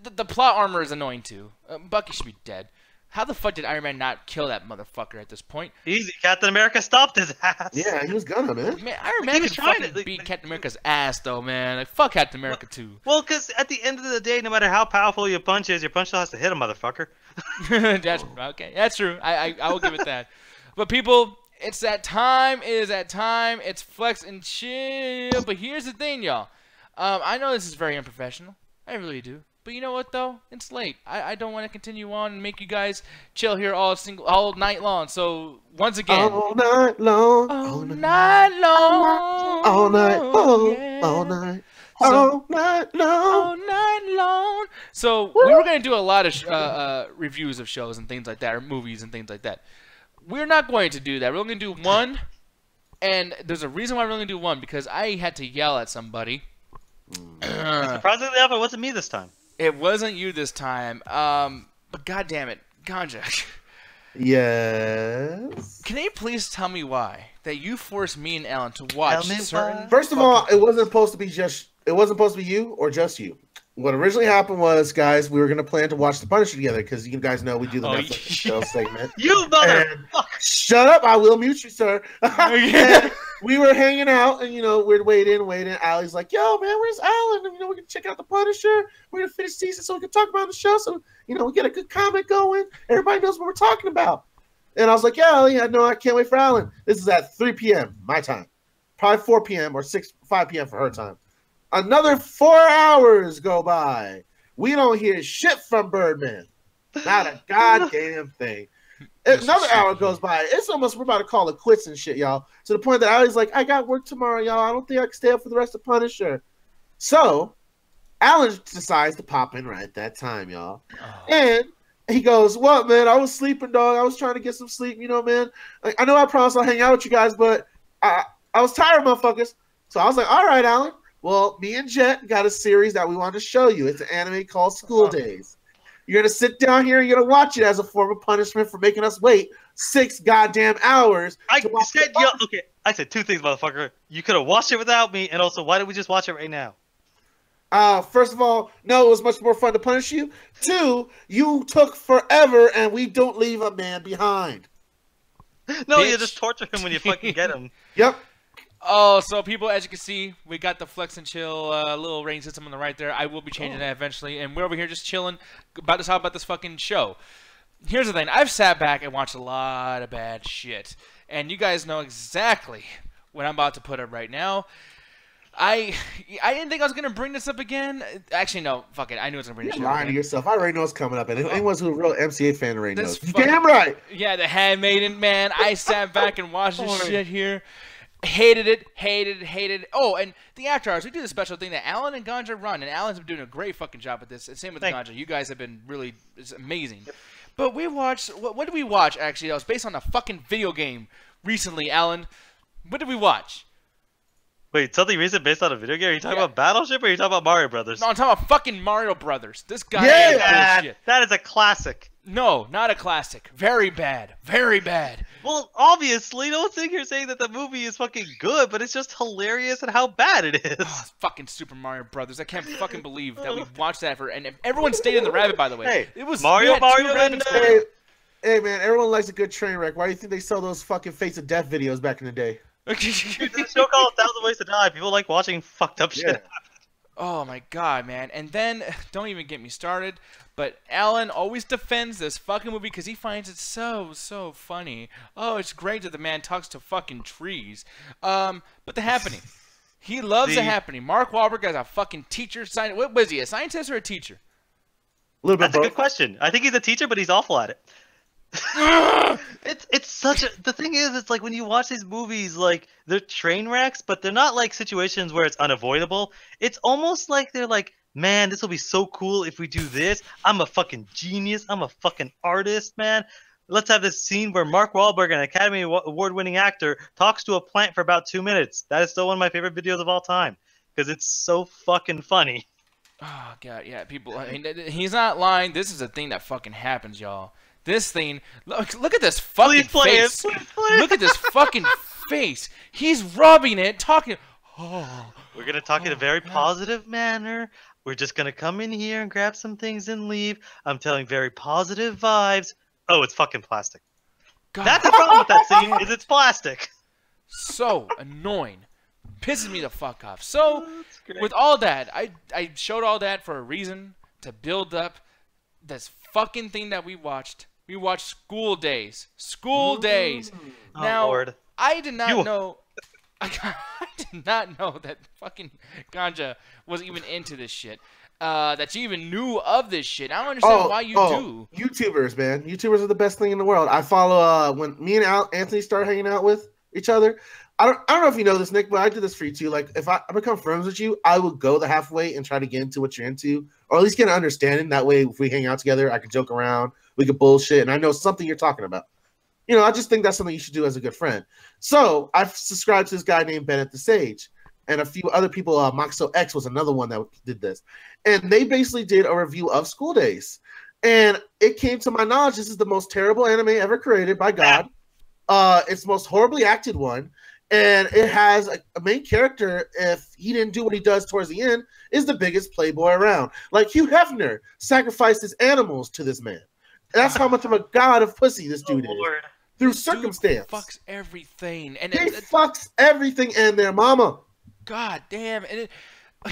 the plot armor is annoying, too. Bucky should be dead. How the fuck did Iron Man not kill that motherfucker at this point? Easy. Captain America stopped his ass. Yeah, he was gonna, man. Man, Iron Man was trying to beat Captain America's ass, though, man. Like, fuck Captain America, too. Well, because at the end of the day, no matter how powerful your punch is, your punch still has to hit a motherfucker. That's okay. That's true. I will give it that. But people, it's that time. It is that time. It's flex and chill. But here's the thing, y'all. I know this is very unprofessional. I really do. But you know what, though? It's late. I don't want to continue on and make you guys chill here all night long. So, once again. All night long. All night long. All night long. Yeah. All night. All night long. All night long. So, we were going to do a lot of reviews of shows and things like that, or movies and things like that. We're not going to do that. We're only going to do one. And there's a reason why we're only going to do one. Because I had to yell at somebody. Surprisingly enough, it wasn't me this time. It wasn't you this time, but god damn it, Ganja. Yes. Can you please tell me why that you forced me and Ellen to watch certain? First of all, it wasn't supposed to be you or just you. What originally happened was, guys, we were gonna plan to watch The Punisher together because you guys know we do the Netflix show segment. You motherfucker! Shut up! I will mute you, sir. We were hanging out, and we're waiting. Allie's like, "Yo, man, where's Alan? And, we're gonna check out The Punisher. We're gonna finish season so we can talk about the show. So we get a good comment going. Everybody knows what we're talking about." And I was like, "Yeah, no, I can't wait for Alan. This is at 3 p.m. my time, probably 4 p.m. or 5 p.m. for her time." Another 4 hours go by. We don't hear shit from Birdman. Not a goddamn thing. Another hour goes by. It's almost, we're about to call it quits and shit, y'all. To the point that Allie's like, I got work tomorrow, y'all. I don't think I can stay up for the rest of Punisher. So, Alan decides to pop in right at that time, y'all. And he goes, what, man? I was sleeping, dog. I was trying to get some sleep, man. Like, I know I promised I'll hang out with you guys, but I was tired, motherfuckers. So I was like, all right, Alan. Well, me and Jet got a series that we wanted to show you. It's an anime called School Days. You're going to sit down here and you're going to watch it as a form of punishment for making us wait 6 goddamn hours. I said 2 things, motherfucker. You could have watched it without me, and also, why didn't we just watch it right now? First of all, no, it was much more fun to punish you. 2, you took forever, and we don't leave a man behind. No, you just torture him when you fucking get him. Yep. Oh, so people, as you can see, we got the flex and chill little rating system on the right there. I will be changing that eventually, and we're over here just chilling, about to talk about this fucking show. Here's the thing. I've sat back and watched a lot of bad shit, and you guys know exactly what I'm about to put up right now. I didn't think I was going to bring this up again. Actually, no. Fuck it. I knew it was going to bring this up. You're lying to yourself. I already know it's coming up. And anyone who's a real MCA fan already knows. Fucking, damn right. Yeah, The Handmaiden, man. I sat back and watched this shit here. Hated it. Oh, and the after hours, we do the special thing that Alan and Ganja run, and Alan's been doing a great fucking job at this. And same with Ganja. You guys have been really, it's amazing. Yep. But we watched, what did we watch, actually? That was based on a fucking video game recently, Alan. What did we watch? Wait, something recent based on a video game? Are you talking about Battleship or are you talking about Mario Brothers? No, I'm talking about fucking Mario Brothers. This guy is bullshit. That is a classic. No, not a classic. Very bad. Very bad. Well, obviously, don't think you're saying that the movie is fucking good, but it's just hilarious at how bad it is. Oh, fucking Super Mario Brothers. I can't fucking believe that we watched that and everyone stayed in the rabbit, by the way. Hey, it was Mario and Hey man, everyone likes a good train wreck. Why do you think they sell those fucking Face of Death videos back in the day? Dude, this show called 1,000 Ways to Die. People like watching fucked up shit. Oh my god, man. And then, don't even get me started, but Alan always defends this fucking movie because he finds it so funny. Oh, it's great that the man talks to fucking trees. But The Happening. He loves The Happening. Mark Wahlberg as a fucking teacher. What was he, a scientist or a teacher? A little bit. That's a good question. I think he's a teacher, but he's awful at it. It's such a, the thing is, it's like when you watch these movies, like they're train wrecks, but they're not like situations where it's unavoidable. It's almost like they're like, man, this will be so cool if we do this. I'm a fucking genius. I'm a fucking artist, man. Let's have this scene where Mark Wahlberg, an Academy Award-winning actor, talks to a plant for about 2 minutes. That is still one of my favorite videos of all time because it's so fucking funny. Oh god, yeah, people. I mean, he's not lying. This is a thing that fucking happens, y'all. This thing, look at this fucking face. Look at this fucking face. He's rubbing it, talking. Oh, we're gonna talk in a very positive manner. We're just gonna come in here and grab some things and leave. I'm telling very positive vibes. Oh, it's fucking plastic. God. That's the problem with that scene. Is it's plastic. So annoying, pisses me the fuck off. So with all that, I showed all that for a reason, to build up this fucking thing that we watched. We watched School Days. School Days. Now, Lord. I did not know. I did not know that fucking Ganja was even into this shit. That you even knew of this shit. I don't understand why you do. YouTubers, man. YouTubers are the best thing in the world. I follow when me and Anthony start hanging out with each other. I don't know if you know this, Nick, but I did this for you too. Like, if I become friends with you, I will go the halfway and try to get into what you're into, or at least get an understanding. That way, if we hang out together, I can joke around, we could bullshit, and I know something you're talking about. You know, I just think that's something you should do as a good friend. So I've subscribed to this guy named Bennett the Sage, and a few other people. Moxo X was another one that did this, and they basically did a review of School Days, and it came to my knowledge this is the most terrible anime ever created by God. It's the most horribly acted one. And it has a main character, if he didn't do what he does towards the end, is the biggest playboy around. Like Hugh Hefner sacrificed his animals to this man. That's how much of a god of pussy this dude is. Through circumstance. Dude fucks everything. And he fucks everything and their mama. God damn. And I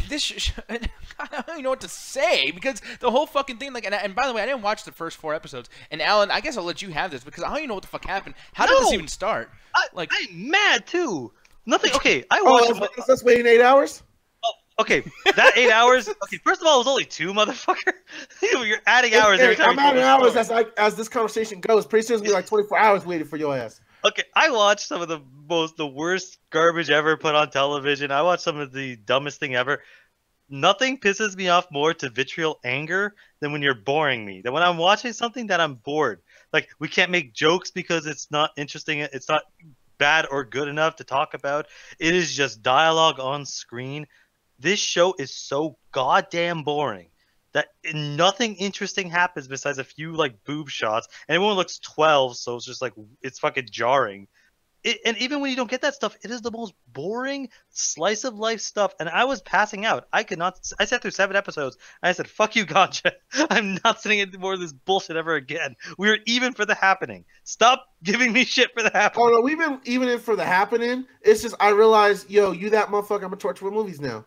don't even know what to say because the whole fucking thing, like, and by the way, I didn't watch the first 4 episodes. And Alan, I guess I'll let you have this because I don't even know what the fuck happened. How did this even start? I'm mad too. Nothing. Okay, I watched. Let's waiting 8 hours. Oh, okay, that 8 hours. Okay, first of all, it was only 2, motherfucker. You're adding hours every time. I'm adding hours as this conversation goes. Pretty soon it's gonna be like 24 hours waiting for your ass. Okay, I watched some of the worst garbage ever put on television. I watched some of the dumbest thing ever. Nothing pisses me off more to vitriol anger than when you're boring me. Than when I'm watching something that I'm bored. Like, we can't make jokes because it's not interesting. It's not bad or good enough to talk about. It is just dialogue on screen. This show is so goddamn boring that nothing interesting happens besides a few like boob shots, and everyone looks 12, so it's just like it's fucking jarring. And even when you don't get that stuff, it is the most boring slice of life stuff. And I was passing out. I sat through 7 episodes. And I said, "Fuck you, Ganja. I'm not sitting in more of this bullshit ever again. We were even for The Happening. Stop giving me shit for The Happening." Oh no, we've been even in for The Happening. It's just I realized, yo, you that motherfucker. I'm gonna torture with movies now.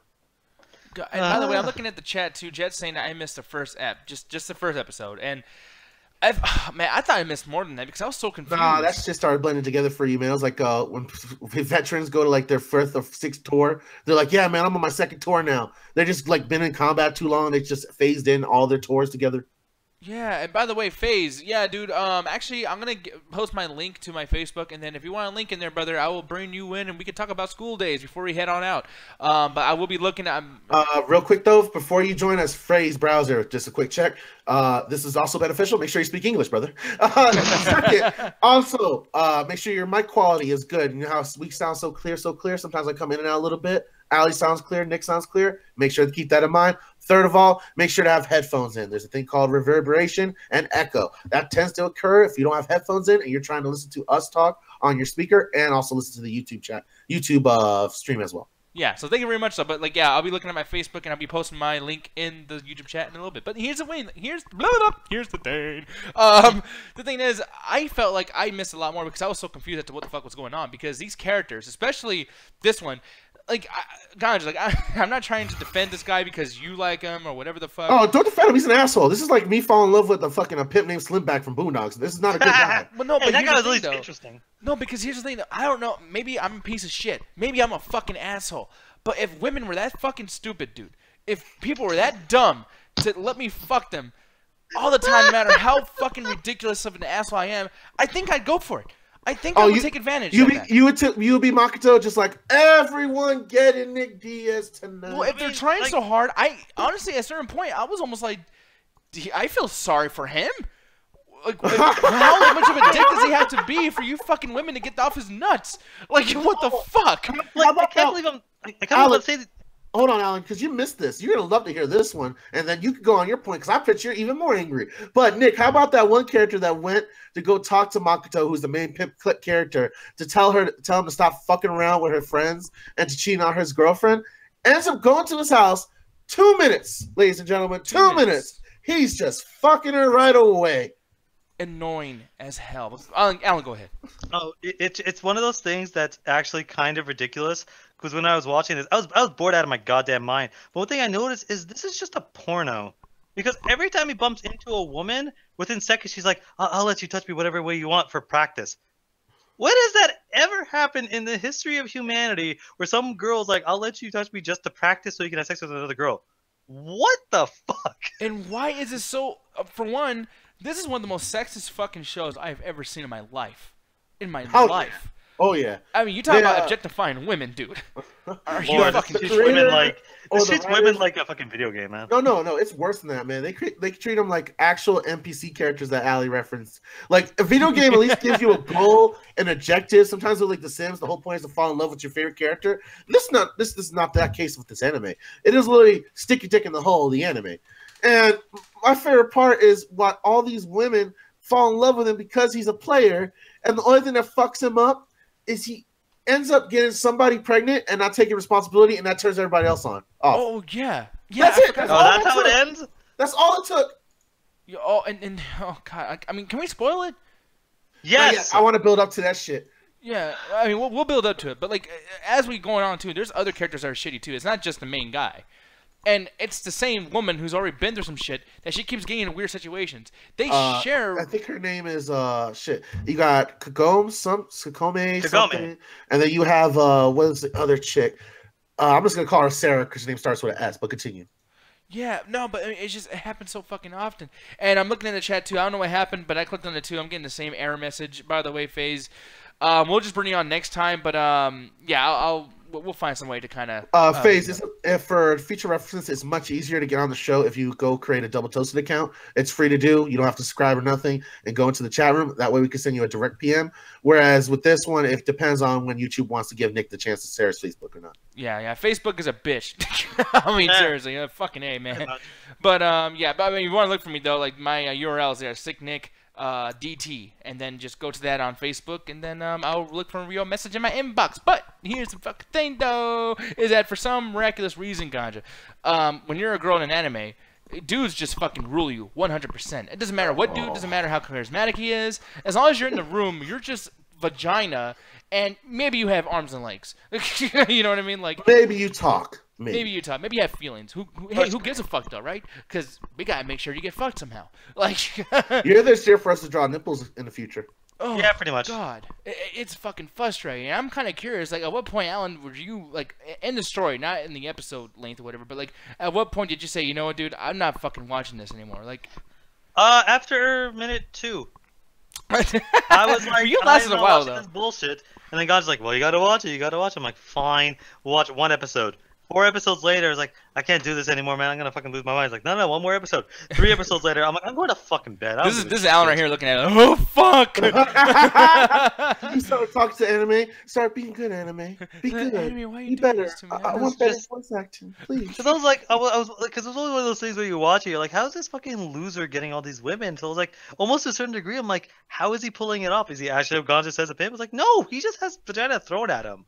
And by the way, I'm looking at the chat too. Jet's saying that I missed the first just the first episode, and I thought I missed more than that because I was so confused. Nah, that shit started blending together for you, man. It was like when veterans go to like their 5th or 6th tour, they're like, "Yeah, man, I'm on my 2nd tour now." They're just like been in combat too long. They just phased in all their tours together. Yeah, and by the way, FaZe, yeah, dude, actually, I'm gonna post my link to my Facebook, and then if you want a link in there, brother, I will bring you in, and we can talk about school days before we head on out. But I will be looking at... real quick, though, before you join us, FaZe browser, just a quick check. This is also beneficial. Make sure you speak English, brother. Second, also, make sure your mic quality is good. You know how we sound so clear, so clear? Sometimes I come in and out a little bit. Ali sounds clear, Nick sounds clear. Make sure to keep that in mind. Third of all, make sure to have headphones in. There's a thing called reverberation and echo. That tends to occur if you don't have headphones in and you're trying to listen to us talk on your speaker and also listen to the YouTube stream as well. Yeah, so thank you very much. So, but like, yeah, I'll be looking at my Facebook and I'll be posting my link in the YouTube chat in a little bit. But here's the thing. Here's the thing. The thing is, I felt like I missed a lot more because I was so confused as to what the fuck was going on. Because these characters, especially this one, like, I'm not trying to defend this guy because you like him or whatever the fuck. Oh, don't defend him. He's an asshole. This is like me falling in love with a pimp named Slimback from Boondocks. This is not a good guy. Well, no, Hey, but that here's guy the was thing, at least though. interesting. No, because here's the thing. I don't know. Maybe I'm a piece of shit. Maybe I'm a fucking asshole. But if women were that fucking stupid, dude, if people were that dumb to let me fuck them all the time, no matter how fucking ridiculous of an asshole I am, I think I'd go for it. I think I would take advantage of that. You would be Makoto, just like, everyone getting Nick Diaz tonight. Well, if they're trying so hard, I honestly, at a certain point, I was almost like, I feel sorry for him. Like, how much of a dick does he have to be for you fucking women to get off his nuts? Like, what the fuck? Like, I can't believe I can't believe say that. Hold on, Alan, because you missed this. You're going to love to hear this one, and then you can go on your point, because I bet you're even more angry. But, Nick, how about that one character that went to go talk to Makoto, who's the main pimp clip character, to tell him to stop fucking around with her friends and to cheat on his girlfriend? Ends up going to his house, 2 minutes, ladies and gentlemen, 2 minutes. He's just fucking her right away. Annoying as hell. Alan, go ahead. Oh, it's one of those things that's actually kind of ridiculous. Because when I was watching this, I was bored out of my goddamn mind. But one thing I noticed is this is just a porno. Because every time he bumps into a woman, within seconds she's like, I'll let you touch me whatever way you want for practice. When has that ever happened in the history of humanity where some girl's like, I'll let you touch me just to practice so you can have sex with another girl? What the fuck? And why is this so... for one, this is one of the most sexist fucking shows I've ever seen in my life. Life. Oh, yeah. I mean, you talk about objectifying women, dude. Are you fucking treats women like a fucking video game, man. No, it's worse than that, man. They treat them like actual NPC characters that Ali referenced. Like, a video game at least gives you a goal, an objective. Sometimes with like The Sims, the whole point is to fall in love with your favorite character. This is not that case with this anime. It is literally stick your dick in the hole of the anime. And my favorite part is what all these women fall in love with him because he's a player, and the only thing that fucks him up is he ends up getting somebody pregnant and not taking responsibility, and that turns everybody else on. Oh, yeah. That's it. That's how it ends? That's all it took. Oh, and oh, God. I mean, can we spoil it? Yes. I want to build up to that shit. Yeah, I mean, we'll build up to it. But, like, as we going on, too, there's other characters that are shitty, too. It's not just the main guy. And it's the same woman who's already been through some shit that she keeps getting in weird situations. They share... I think her name is, shit. You got Kagome, something. And then you have, what is the other chick? I'm just going to call her Sarah because her name starts with an S, but continue. Yeah, no, but it happens so fucking often. And I'm looking in the chat, too. I don't know what happened, but I clicked on it, too. I'm getting the same error message, by the way, FaZe. We'll just bring you on next time, but, yeah, we'll find some way to kind of... FaZe, for future reference, it's much easier to get on the show if you go create a Double Toasted account. It's free to do. You don't have to subscribe or nothing and go into the chat room. That way we can send you a direct PM. Whereas with this one, it depends on when YouTube wants to give Nick the chance to share his Facebook or not. Yeah, Facebook is a bitch. I mean, seriously, fucking A, man. But, yeah, but I mean, you want to look for me, though, like my URL is there, SickNick. DT, and then just go to that on Facebook, and then I'll look for a real message in my inbox. But here's the fucking thing, though, is that for some miraculous reason, Ganja, when you're a girl in an anime, dudes just fucking rule you 100%. It doesn't matter what dude, doesn't matter how charismatic he is. As long as you're in the room, you're just vagina, and maybe you have arms and legs. You know what I mean? Like, maybe you talk. Maybe you talk. Maybe you have feelings. Who gives a fuck though, right? Because we gotta make sure you get fucked somehow. Like, you're this here for us to draw nipples in the future. Oh, yeah, pretty much. God, it's fucking frustrating. I'm kind of curious. Like, at what point, Alan, were you like in the story, not in the episode length or whatever, but like, at what point did you say, you know what, dude, I'm not fucking watching this anymore? Like, After minute 2. I was like, you lasted a while though. This bullshit, and then God's like, well, you gotta watch it. You gotta watch it. I'm like, fine, we'll watch 1 episode. 4 episodes later, I was like, I can't do this anymore, man. I'm gonna fucking lose my mind. He's like, no, 1 more episode. 3 episodes later, I'm like, I'm going to fucking bed. This is Alan right here looking at it. Oh fuck! You start talking to anime. Start being good, anime. Be good. Anime, why are you Be doing better. this to me? I want better voice acting, please. Because I was like, because it was only one of those things where you watch it, you're like, how is this fucking loser getting all these women? So I was like, almost to a certain degree, I'm like, how is he pulling it off? Is he actually have gone just as a pimp? I was like, no, he just has vagina thrown at him.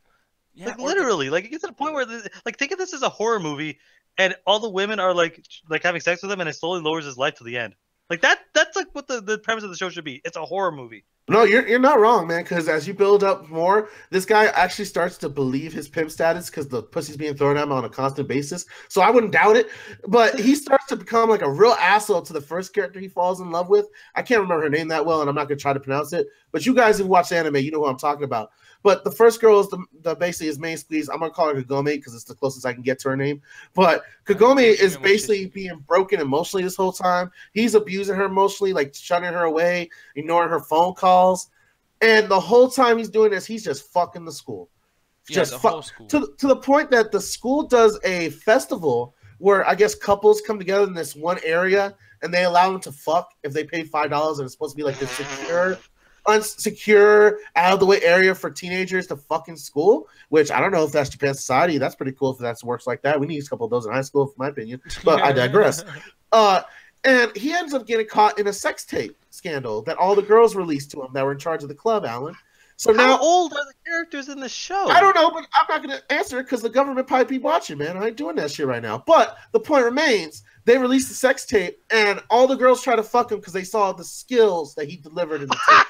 Yeah, like literally, like it gets to the point where, like, think of this as a horror movie, and all the women are like having sex with him, and it slowly lowers his life to the end. Like that's like what the premise of the show should be. It's a horror movie. No, you're not wrong, man. Because as you build up more, this guy actually starts to believe his pimp status because the pussy's being thrown at him on a constant basis. So I wouldn't doubt it. But he starts to become like a real asshole to the first character he falls in love with. I can't remember her name that well, and I'm not gonna try to pronounce it. But you guys who watch anime, you know who I'm talking about. But the first girl is the basically his main squeeze. I'm gonna call her Kagome because it's the closest I can get to her name. But Kagome is basically being broken emotionally this whole time. He's abusing her emotionally, like shutting her away, ignoring her phone calls, and the whole time he's doing this, he's just fucking the school. Just whole school. To the point that the school does a festival where I guess couples come together in this one area and they allow them to fuck if they pay $5, and it's supposed to be like this secure, unsecure, out of the way area for teenagers to fuck in school. Which I don't know if that's Japan society. That's pretty cool if that works like that. We need a couple of those in high school, in my opinion. But I digress. And he ends up getting caught in a sex tape scandal that all the girls released to him that were in charge of the club, Alan. So How now, old are the characters in the show? I don't know, but I'm not going to answer it because the government probably be watching, man. I ain't doing that shit right now. But the point remains, they released the sex tape, and all the girls try to fuck him because they saw the skills that he delivered in the tape.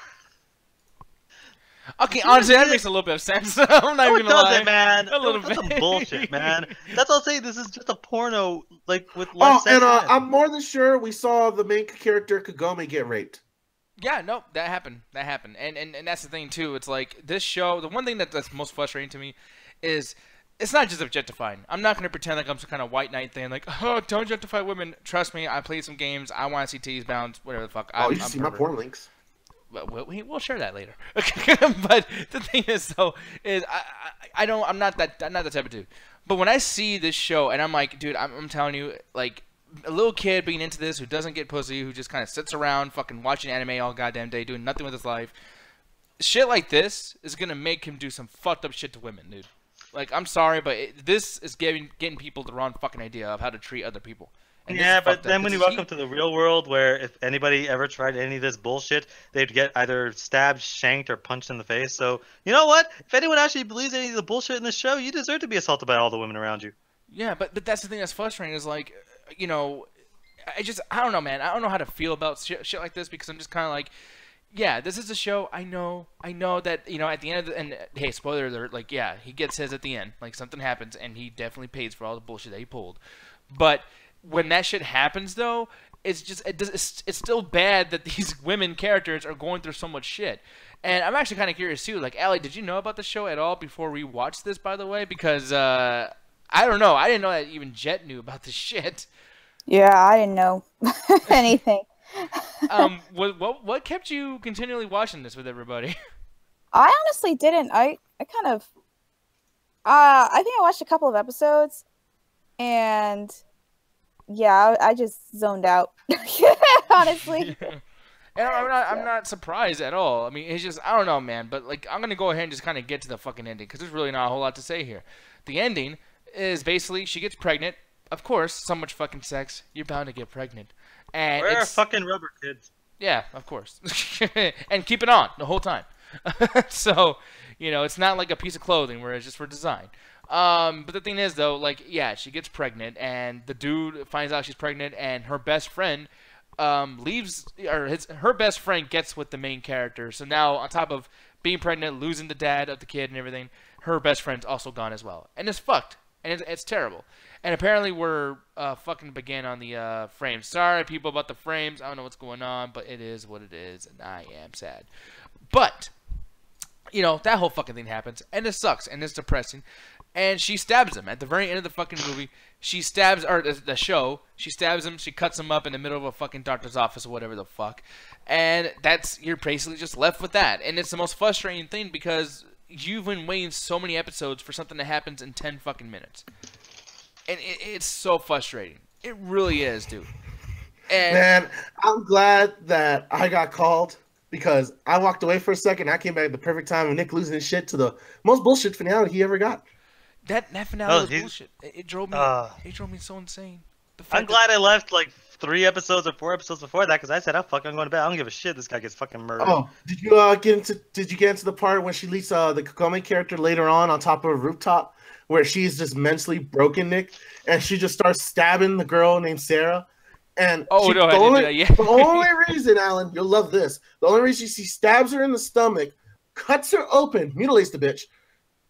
Okay, honestly, that makes a little bit of sense. I'm not even gonna lie, man. A little That's bit. some bullshit, man. That's all I'm saying. This is just a porno, like with less sex. And I'm more than sure we saw the main character Kagome get raped. Yeah, no, that happened. That happened. And that's the thing too. It's like this show. The one thing that's most frustrating to me is it's not just objectifying. I'm not gonna pretend like I'm some kind of white knight thing. Like, oh, don't objectify women. Trust me, I played some games. I want to see titties bounce. Whatever the fuck. You see my porn links. We'll share that later. But the thing is, though, is I'm not that type of dude. But when I see this show and I'm like, dude, I'm telling you, like a little kid being into this who doesn't get pussy, who just kind of sits around fucking watching anime all goddamn day, doing nothing with his life, shit like this is gonna make him do some fucked up shit to women, dude. Like, I'm sorry, but this is getting people the wrong fucking idea of how to treat other people. Yeah, but then when you welcome to the real world, where if anybody ever tried any of this bullshit, they'd get either stabbed, shanked, or punched in the face. So, you know what? If anyone actually believes any of the bullshit in this show, you deserve to be assaulted by all the women around you. Yeah, but that's the thing that's frustrating is, like, you know, I don't know, man. I don't know how to feel about shit like this because I'm just kind of like, yeah, this is a show. I know that, you know, at the end of and hey, spoiler alert, like, yeah, he gets his at the end. Like, something happens, and he definitely pays for all the bullshit that he pulled. But when that shit happens, though, it's just it's still bad that these women characters are going through so much shit. And I'm actually kind of curious too. Like, Allie, did you know about the show at all before we watched this? By the way, because I don't know, I didn't know that even Jet knew about this shit. Yeah, I didn't know anything. What kept you continually watching this with everybody? I honestly didn't. I kind of I think I watched a couple of episodes, and yeah, I just zoned out. Honestly. And I'm not surprised at all. I mean, it's just, I don't know, man. But, like, I'm going to go ahead and just kind of get to the fucking ending because there's really not a whole lot to say here. The ending is basically she gets pregnant. Of course, so much fucking sex. You're bound to get pregnant. And we're fucking rubber kids. Yeah, of course. And keep it on the whole time. So, you know, it's not like a piece of clothing where it's just for design. But the thing is, though, like, yeah, she gets pregnant, and the dude finds out she's pregnant, and her best friend leaves, or her best friend gets with the main character. So now, on top of being pregnant, losing the dad of the kid and everything, her best friend's also gone as well. And it's fucked. And it's terrible. And apparently we're fucking begin on the frames. Sorry, people, about the frames. I don't know what's going on, but it is what it is, and I am sad. But, you know, that whole fucking thing happens, and it sucks, and it's depressing. and she stabs him at the very end of the fucking movie. She stabs, or the show, she stabs him, she cuts him up in the middle of a fucking doctor's office or whatever the fuck. And you're basically just left with that. And it's the most frustrating thing because you've been waiting so many episodes for something that happens in 10 fucking minutes. And it's so frustrating. It really is, dude. And man, I'm glad that I got called because I walked away for a second. I came back at the perfect time of Nick losing his shit to the most bullshit finale he ever got. That finale was bullshit. It drove me so insane. I'm glad I left like 3 episodes or 4 episodes before that because I said, I'm going to bed. I don't give a shit. This guy gets fucking murdered. Oh, did you get into the part when she leads the Kokome character later on top of a rooftop where she's just mentally broken, Nick, and she just starts stabbing the girl named Sarah? And the only reason, Alan, you'll love this. The only reason she stabs her in the stomach, cuts her open, mutilates the bitch,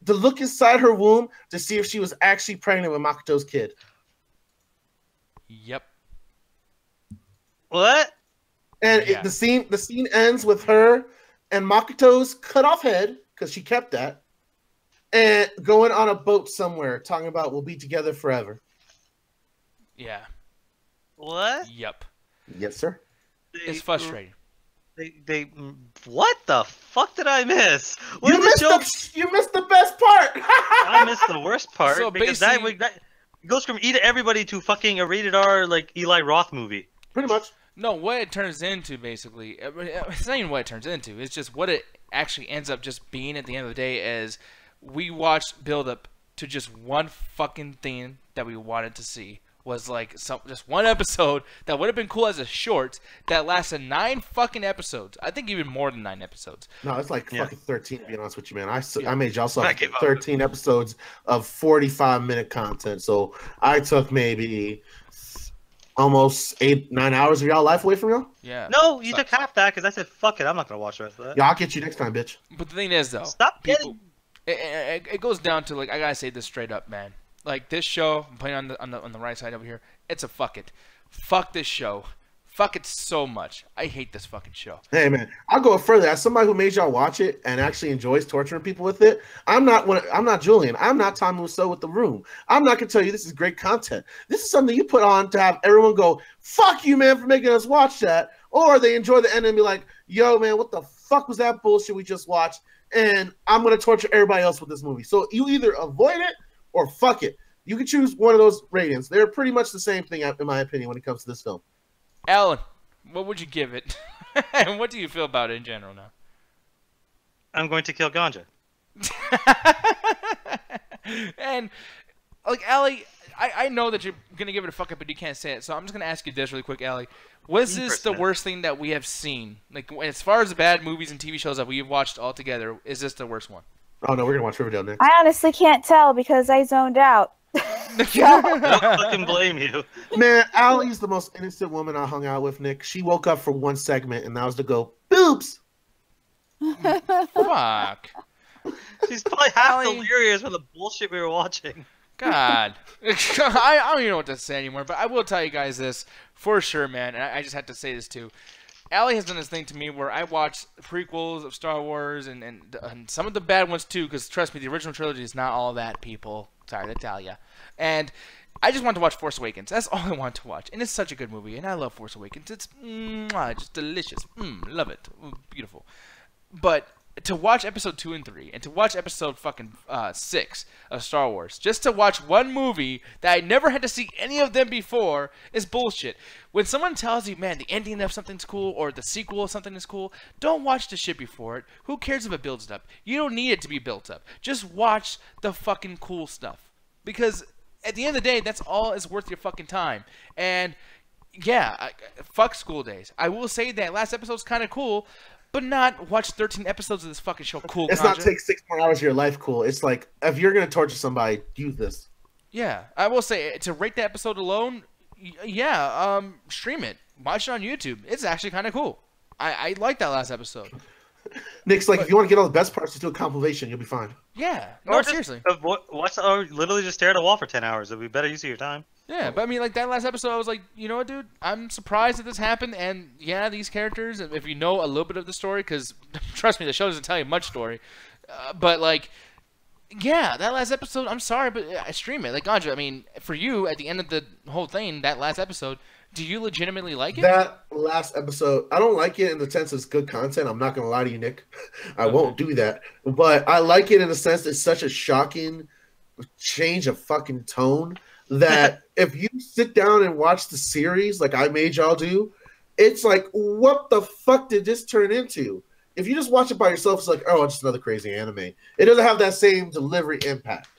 to look inside her womb to see if she was actually pregnant with Makoto's kid. Yep. What? And the scene ends with her and Makoto's cut off head, because she kept that, and going on a boat somewhere, talking about we'll be together forever. Yeah. What? Yep. Yes, sir. It's frustrating. What the fuck did I miss? You missed the best part. I missed the worst part so because that goes from eat everybody to fucking a rated R like Eli Roth movie. Pretty much. No, what it turns into basically, it's not even what it turns into. It's just what it actually ends up just being at the end of the day is we watched build up to just one fucking thing that we wanted to see. Was like just one episode that would have been cool as a short that lasted 9 fucking episodes. I think even more than 9 episodes. No, it's like fucking 13 to be honest with you, man. I made y'all saw 13 episodes of 45-minute content. So I took maybe almost 8-9 hours of y'all life away from y'all. Yeah. No, you took half that because I said fuck it, I'm not gonna watch the rest of that. Yeah, I'll get you next time, bitch. But the thing is though, stop getting. It goes down to like I gotta say this straight up, man. Like this show, I'm playing on the right side over here. It's a fuck it. Fuck this show. Fuck it so much. I hate this fucking show. Hey man, I'll go further. As somebody who made y'all watch it and actually enjoys torturing people with it, I'm not Julian. I'm not Tom Musso with The Room. I'm not gonna tell you this is great content. This is something you put on to have everyone go, "Fuck you, man, for making us watch that," or they enjoy the end and be like, "Yo, man, what the fuck was that bullshit we just watched?" And I'm gonna torture everybody else with this movie. So you either avoid it or fuck it. You can choose one of those ratings. They're pretty much the same thing, in my opinion, when it comes to this film. Alan, what would you give it? And what do you feel about it in general now? I'm going to kill Ganja. And, like, Allie, I know that you're going to give it a fuck up, but you can't say it. So I'm just going to ask you this really quick, Allie. Was this the worst thing that we have seen? Like, as far as the bad movies and TV shows that we've watched all together, is this the worst one? Oh, no, we're going to watch Riverdale next. I honestly can't tell because I zoned out. I don't fucking blame you. Man, Allie's the most innocent woman I hung out with, Nick. She woke up for one segment, and that was to go, boobs! Fuck. She's probably half delirious from the bullshit we were watching. God. I don't even know what to say anymore, but I will tell you guys this for sure, man, and I just have to say this too. Allie has done this thing to me where I watch prequels of Star Wars and some of the bad ones too, because trust me, the original trilogy is not all that, people. Sorry to tell ya. And I just want to watch Force Awakens. That's all I want to watch. And it's such a good movie, and I love Force Awakens. It's just delicious. Love it. Beautiful. But to watch episode 2 and 3, and to watch episode fucking 6 of Star Wars, just to watch one movie that I never had to see any of them before, is bullshit. When someone tells you, man, the ending of something's cool, or the sequel of something is cool, don't watch the shit before it. Who cares if it builds it up? You don't need it to be built up. Just watch the fucking cool stuff. Because at the end of the day, that's all is worth your fucking time. And yeah, fuck school days. I will say that last episode's kind of cool, but not watch 13 episodes of this fucking show. Cool. It's not take 6 more hours of your life. Cool. It's like if you're gonna torture somebody, do this. Yeah, I will say to rate the episode alone. Yeah, stream it. Watch it on YouTube. It's actually kind of cool. I like that last episode. Nick's like, if you want to get all the best parts, just do a compilation. You'll be fine. Yeah. No, seriously. Watch or literally just stare at a wall for 10 hours. It'll be better use of your time. Yeah, but I mean, like that last episode, I was like, you know what, dude? I'm surprised that this happened. And yeah, these characters, if you know a little bit of the story, because trust me, the show doesn't tell you much story. But like, Yeah, that last episode, I'm sorry, but I stream it. Like, Ganja, I mean, for you, at the end of the whole thing, that last episode, do you legitimately like it? That last episode, I don't like it in the sense it's good content. I'm not going to lie to you, Nick. I won't do that. But I like it in the sense it's such a shocking change of fucking tone that if you sit down and watch the series like I made y'all do, it's like, what the fuck did this turn into? If you just watch it by yourself, it's like, oh, it's just another crazy anime. It doesn't have that same delivery impact.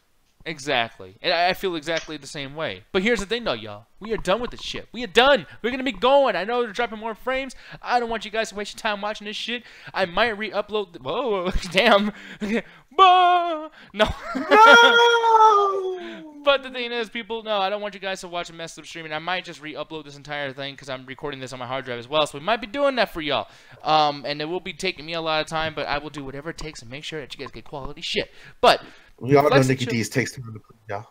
Exactly. And I feel exactly the same way. But here's the thing, though, y'all. We are done with this shit. We are done. We're going to be going. I know they're dropping more frames. I don't want you guys to waste your time watching this shit. I might re-upload. Whoa, damn. No. No! But the thing is, people, no, I don't want you guys to watch a mess of streaming. I might just re-upload this entire thing because I'm recording this on my hard drive as well. So we might be doing that for y'all. And it will be taking me a lot of time, but I will do whatever it takes to make sure that you guys get quality shit. But we all know Nikki D's takes time to play, y'all.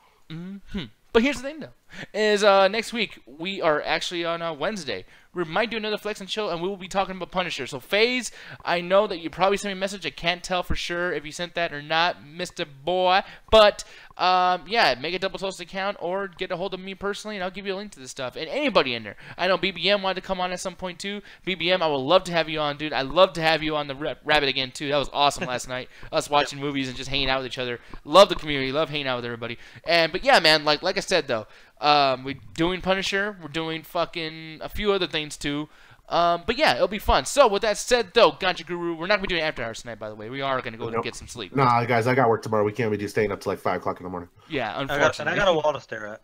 But here's the thing, though, is next week we are actually on Wednesday. We might do another Flex and Chill, and we will be talking about Punisher. So, FaZe, I know that you probably sent me a message. I can't tell for sure if you sent that or not, Mr. Boy. But, yeah, make a Double Toast account or get a hold of me personally, and I'll give you a link to this stuff. And anybody in there. I know BBM wanted to come on at some point, too. BBM, I would love to have you on, dude. I'd love to have you on the Rabbit again, too. That was awesome last night. Us watching movies and just hanging out with each other. Love the community. Love hanging out with everybody. But, yeah, man, like I said, though. We're doing Punisher. We're doing fucking a few other things too. But yeah, it'll be fun. So with that said, though, Ganja Guru, we're not gonna be doing after hours tonight. By the way, we are gonna go and get some sleep. Nah, guys, I got work tomorrow. We can't be staying up till like 5 o'clock in the morning. Yeah, unfortunately. I got a wall to stare at.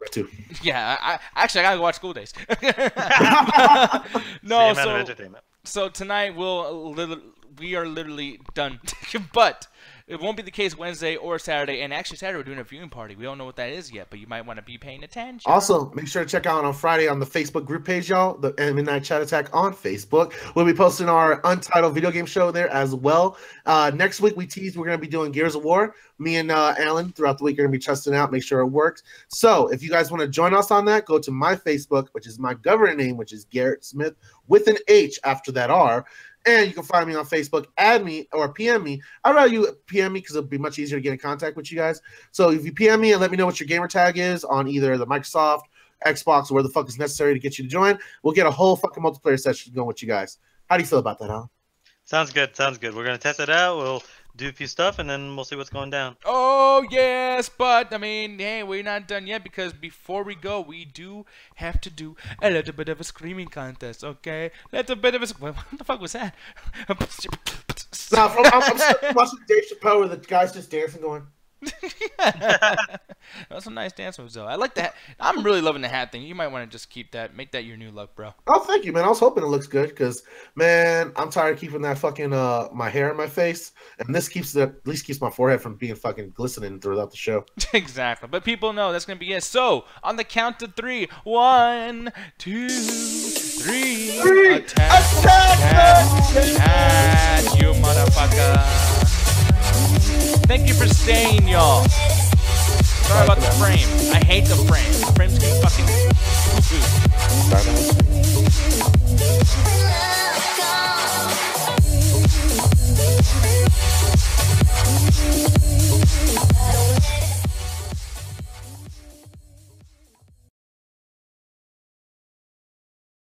Right too. Yeah, I gotta go watch School Days. No, so tonight we are literally done. But it won't be the case Wednesday or Saturday. And actually, Saturday we're doing a viewing party. We don't know what that is yet, but you might want to be paying attention. Also, make sure to check out on Friday on the Facebook group page, y'all. The Midnight Chat Attack on Facebook. We'll be posting our Untitled video game show there as well. Next week, we teased we're going to be doing Gears of War. Me and Alan throughout the week are going to be testing out, make sure it works. So if you guys want to join us on that, go to my Facebook, which is my government name, which is Garrett Smith, with an H after that R. And you can find me on Facebook, add me, or PM me. I'd rather you PM me because it'll be much easier to get in contact with you guys. So if you PM me and let me know what your gamer tag is on either the Microsoft, Xbox, or where the fuck is necessary to get you to join, we'll get a whole fucking multiplayer session going with you guys. How do you feel about that, Alan? Sounds good. Sounds good. We're going to test it out. We'll do a few stuff, and then we'll see what's going down. Oh, yes, but, I mean, hey, we're not done yet, because before we go, we do have to do a little bit of a screaming contest, okay? Little bit of a... What the fuck was that? I'm still watching Dave Chappelle where the guy's just dancing going... That's some nice dance moves, though. I like that. I'm really loving the hat thing. You might want to just keep that, make that your new look, bro. Oh, thank you, man. I was hoping it looks good because, man, I'm tired of keeping that fucking my hair in my face, and this at least keeps my forehead from being fucking glistening throughout the show. Exactly, but people know that's gonna be it. So on the count of 3, 1, 2, 3, attack the chat, you motherfucker. Thank you for staying, y'all. Sorry about the frame. I hate the frame. The frame's getting fucking...